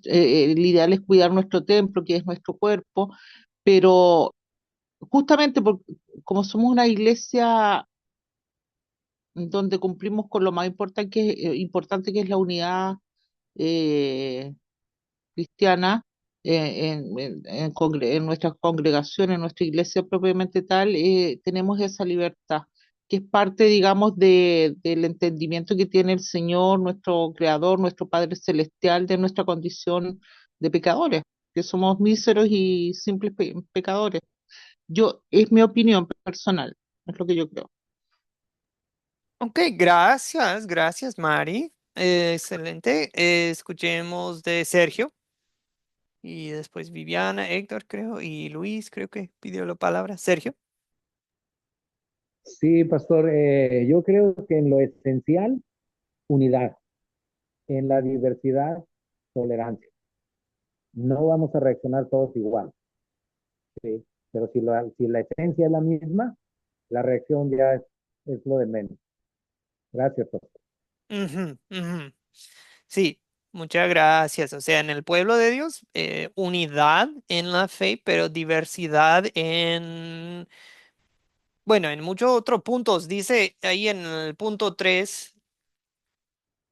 el ideal es cuidar nuestro templo, que es nuestro cuerpo, pero justamente como somos una iglesia donde cumplimos con lo más importante que es la unidad eh, cristiana en nuestras congregaciones, en nuestra iglesia propiamente tal, tenemos esa libertad, que es parte, digamos, del entendimiento que tiene el Señor, nuestro Creador, nuestro Padre Celestial, de nuestra condición de pecadores, que somos míseros y simples pecadores. Es mi opinión personal, es lo que yo creo. Ok, gracias, Mari. Excelente. Escuchemos de Sergio y después Viviana, Héctor, creo, y Luis, creo que pidió la palabra. Sergio. Sí, pastor, yo creo que en lo esencial, unidad, en la diversidad, tolerancia. No vamos a reaccionar todos igual, ¿sí? Pero si la esencia es la misma, la reacción ya es lo de menos. Gracias, pastor. Ujú, ujú. Sí, muchas gracias. O sea, en el pueblo de Dios, unidad en la fe, pero diversidad bueno, en muchos otros puntos. Dice ahí en el punto 3,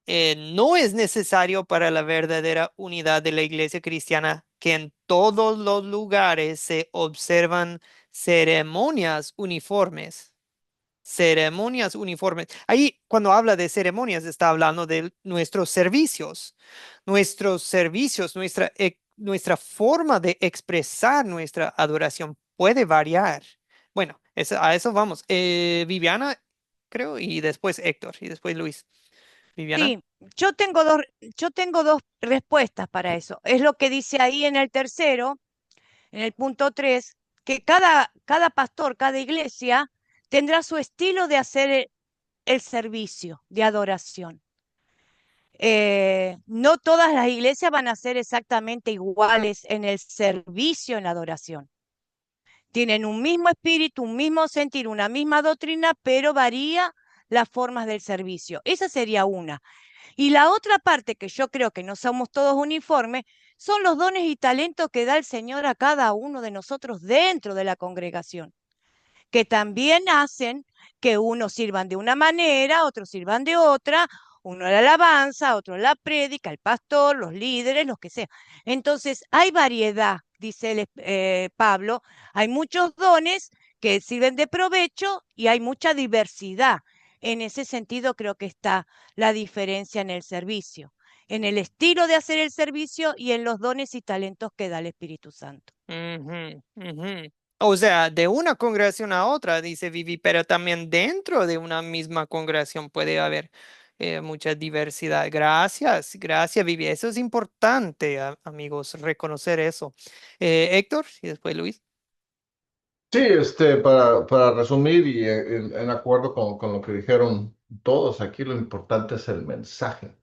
no es necesario para la verdadera unidad de la iglesia cristiana que en todos los lugares se observan ceremonias uniformes. Ceremonias uniformes. Ahí, cuando habla de ceremonias, está hablando de nuestros servicios. Nuestros servicios, nuestra forma de expresar nuestra adoración puede variar. Bueno, a eso vamos. Viviana, creo, y después Héctor, y después Luis. Viviana. Sí, yo tengo dos respuestas para eso. Es lo que dice ahí en el tercero, en el punto 3, que cada pastor, cada iglesia tendrá su estilo de hacer el servicio de adoración. No todas las iglesias van a ser exactamente iguales en el servicio, en la adoración. Tienen un mismo espíritu, un mismo sentir, una misma doctrina, pero varía las formas del servicio. Esa sería una. Y la otra parte que yo creo que no somos todos uniformes son los dones y talentos que da el Señor a cada uno de nosotros dentro de la congregación, que también hacen que unos sirvan de una manera, otros sirvan de otra, uno la alabanza, otro la prédica, el pastor, los líderes, los que sea. Entonces, hay variedad, dice Pablo, hay muchos dones que sirven de provecho y hay mucha diversidad. En ese sentido, creo que está la diferencia en el servicio, en el estilo de hacer el servicio y en los dones y talentos que da el Espíritu Santo. Ujú, ujú. O sea, de una congregación a otra, dice Vivi, pero también dentro de una misma congregación puede haber mucha diversidad. Gracias, Vivi. Eso es importante, amigos, reconocer eso. Héctor y después Luis. Sí, para resumir y en acuerdo con lo que dijeron todos, aquí lo importante es el mensaje,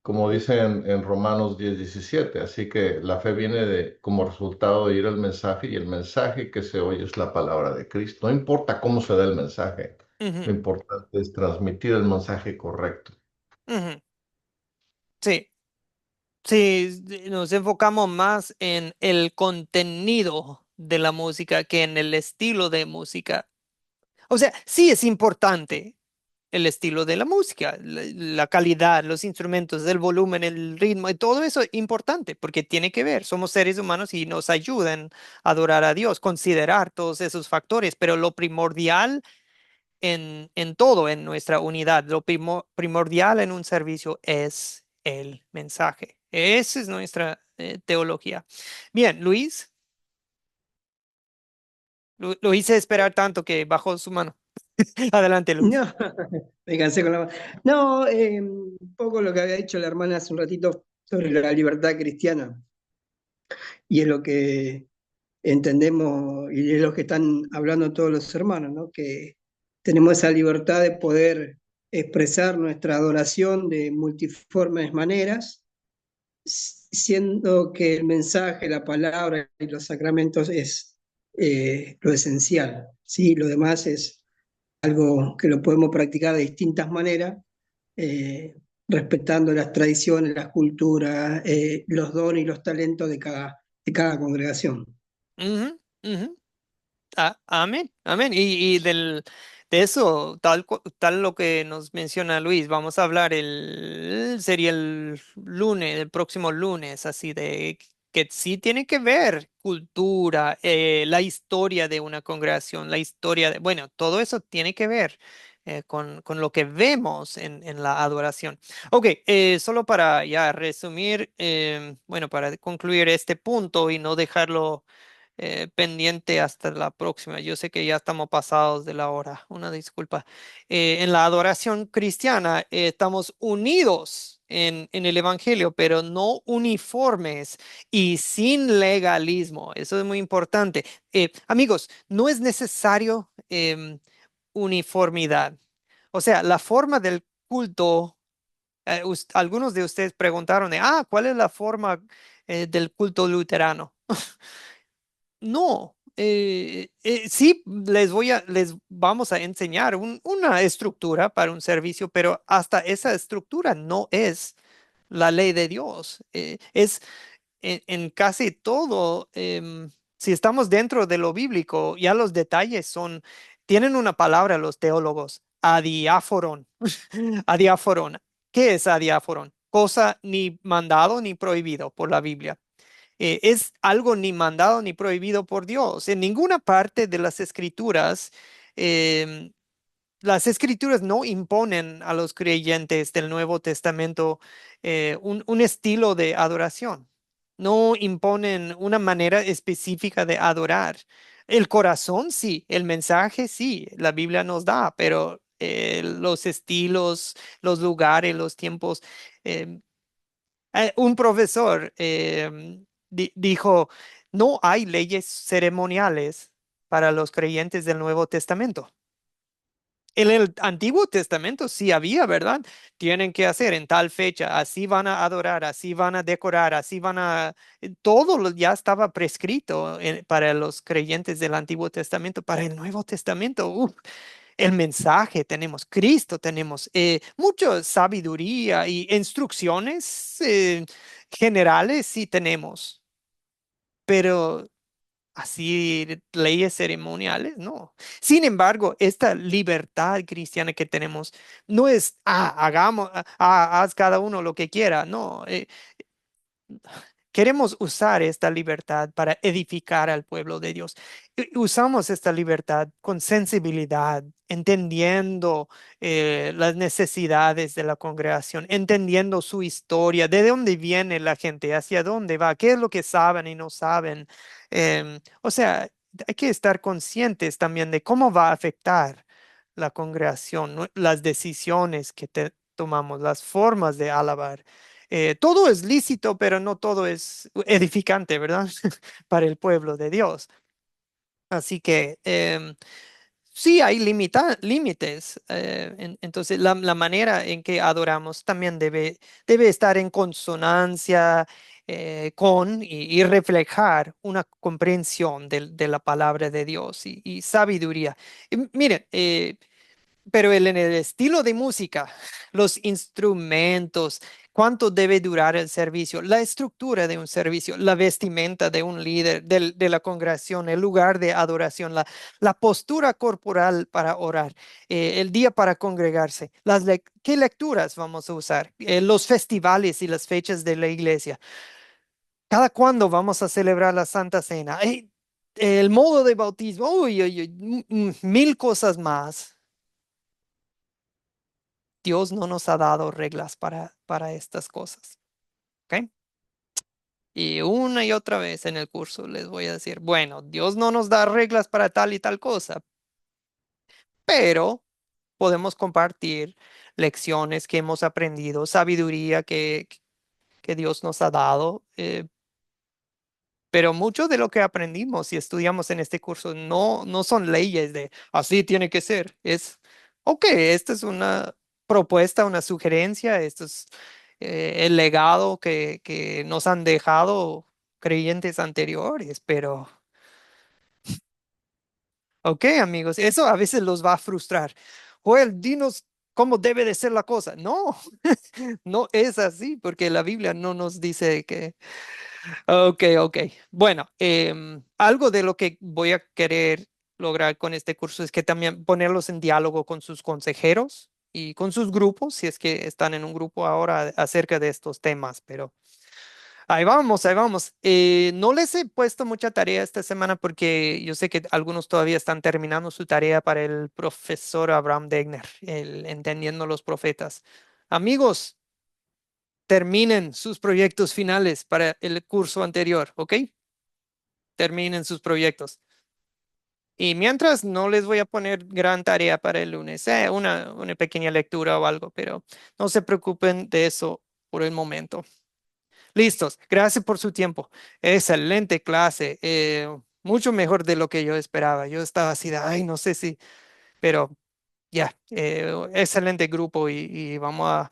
como dice en Romanos 10:17. Así que la fe viene como resultado de oír el mensaje, y el mensaje que se oye es la palabra de Cristo. No importa cómo se da el mensaje, lo Ujú, importante es transmitir el mensaje correcto. ujú. Sí, sí, nos enfocamos más en el contenido de la música que en el estilo de música. O sea, sí es importante el estilo de la música, la calidad, los instrumentos, el volumen, el ritmo, y todo eso es importante porque tiene que ver, somos seres humanos y nos ayudan a adorar a Dios, considerar todos esos factores, pero lo primordial en todo, en nuestra unidad, lo primordial en un servicio es el mensaje. Esa es nuestra teología. Bien, Luis, lo hice esperar tanto que bajó su mano. Adelante, Luis. No, me cansé con la mano. No, un poco lo que había dicho la hermana hace un ratito sobre la libertad cristiana. Y es lo que entendemos y es lo que están hablando todos los hermanos, ¿no? Que tenemos esa libertad de poder expresar nuestra adoración de multiformes maneras, siendo que el mensaje, la palabra y los sacramentos es lo esencial, ¿sí? Lo demás es algo que lo podemos practicar de distintas maneras, eh, respetando las tradiciones, las culturas, los dones y los talentos de cada congregación. Ujú, ujú. Amén, amén. De eso, tal lo que nos menciona Luis, vamos a hablar sería el lunes, el próximo lunes, así de que sí tiene que ver cultura, la historia de una congregación, la historia de, bueno, todo eso tiene que ver con lo que vemos en la adoración. Ok, solo para ya resumir, bueno, para concluir este punto y no dejarlo pendiente hasta la próxima. Yo sé que ya estamos pasados de la hora, una disculpa. En la adoración cristiana estamos unidos en el Evangelio, pero no uniformes y sin legalismo. Eso es muy importante. Amigos, no es necesario uniformidad. O sea, la forma del culto. Algunos de ustedes preguntaron, ¿cuál es la forma del culto luterano? No, sí, les vamos a enseñar una estructura para un servicio, pero hasta esa estructura no es la ley de Dios. Es en casi todo, si estamos dentro de lo bíblico, ya los detalles tienen una palabra los teólogos, adiáforon. Adiáforon. ¿Qué es adiáforon? Cosa ni mandado ni prohibido por la Biblia. Es algo ni mandado ni prohibido por Dios. En ninguna parte de em, las escrituras no imponen a los creyentes del Nuevo Testamento un estilo de adoración. No imponen una manera específica de adorar. El corazón sí, el mensaje sí, la Biblia nos da, pero los estilos, los lugares, los tiempos. em, un profesor dijo, no hay leyes ceremoniales para los creyentes del Nuevo Testamento. En el Antiguo Testamento sí había, ¿verdad? Tienen que hacer en tal fecha, así van a adorar, así van a decorar, así van a... ya estaba prescrito para los creyentes del Antiguo Testamento. Para el Nuevo Testamento, el mensaje tenemos, Cristo tenemos, mucha sabiduría y instrucciones generales sí tenemos, pero así leyes ceremoniales, no. Sin embargo, esta libertad cristiana que tenemos no es, haz cada uno lo que quiera, no. Queremos usar esta libertad para edificar al pueblo de Dios. Usamos esta libertad con sensibilidad, entendiendo las necesidades de la congregación, entendiendo su historia, de dónde viene la gente, hacia dónde va, qué es lo que saben y no saben. O sea, hay que estar conscientes también de cómo va a afectar la congregación, ¿no? Las decisiones que tomamos, las formas de alabar. Todo es lícito, pero no todo es edificante, ¿verdad? Para el pueblo de Dios. Así que sí hay límites. Entonces, la manera en que adoramos también debe estar en consonancia con y reflejar una comprensión de la palabra de Dios y sabiduría. Miren, pero en el estilo de música, los instrumentos, cuánto debe durar el servicio, la estructura de un servicio, la vestimenta de un líder de la congregación, el lugar de adoración, la postura corporal para orar, el día para congregarse, qué lecturas vamos a usar, los festivales y las fechas de la iglesia, cada cuándo vamos a celebrar la Santa Cena, el modo de bautismo, uy, uy, uy, mil cosas más. Dios no nos ha dado reglas para estas cosas. ¿Ok? Y una y otra vez en el curso les voy a decir, bueno, Dios no nos da reglas para tal y tal cosa, pero podemos compartir lecciones que hemos aprendido, sabiduría que Dios nos ha dado. Pero mucho de lo que aprendimos y estudiamos en este curso no son leyes de así tiene que ser. Es, ok, esta es una propuesta, una sugerencia, esto es el legado que nos han dejado creyentes anteriores, pero ok, amigos, eso a veces los va a frustrar. Joel, dinos cómo debe de ser la cosa. No, no es así, porque la Biblia no nos dice que... Ok, ok. Bueno, algo de lo que voy a querer lograr con este curso es que también ponerlos en diálogo con sus consejeros y con sus grupos, si es que están en un grupo ahora acerca de estos temas, pero... Ahí vamos, ahí vamos. No les he puesto mucha tarea esta semana porque yo sé que algunos todavía están terminando su tarea para el profesor Abraham Degner, el Entendiendo los Profetas. Amigos, terminen sus proyectos finales para el curso anterior, ¿ok? Terminen sus proyectos. Y mientras no les voy a poner gran tarea para el lunes, una pequeña lectura o algo, pero no se preocupen de eso por el momento. Listos. Gracias por su tiempo. Excelente clase. Mucho mejor de lo que yo esperaba. Yo estaba así de, ay, no sé si, pero ya, excelente grupo y vamos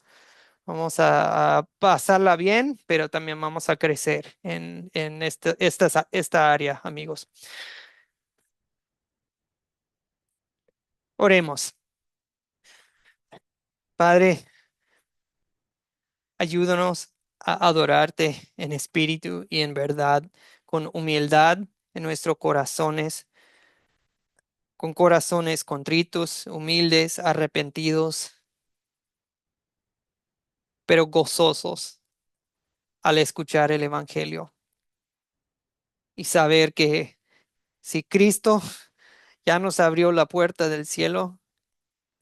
a pasarla bien, pero también vamos a crecer en esta área, amigos. Oremos. Padre, ayúdanos a adorarte en espíritu y en verdad, con humildad en nuestros corazones, con corazones contritos, humildes, arrepentidos, pero gozosos al escuchar el Evangelio y saber que si Cristo ya nos abrió la puerta del cielo,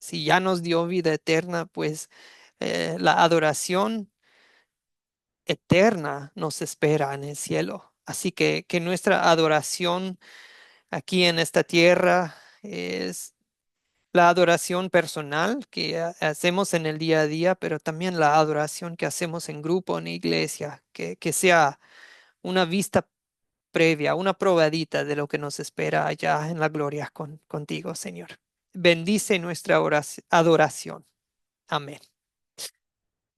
si ya nos dio vida eterna, pues la adoración eterna nos espera en el cielo. Así que nuestra adoración aquí en esta tierra es la adoración personal que hacemos en el día a día, pero también la adoración que hacemos en grupo, en iglesia, que sea una vista previa, una probadita de lo que nos espera allá en la gloria contigo, Señor. Bendice nuestra adoración. Amén.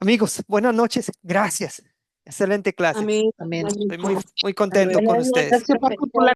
Amigos, buenas noches. Gracias. Excelente clase. Amén. Amén. Estoy muy contento con ustedes. Gracias, Pastor, por la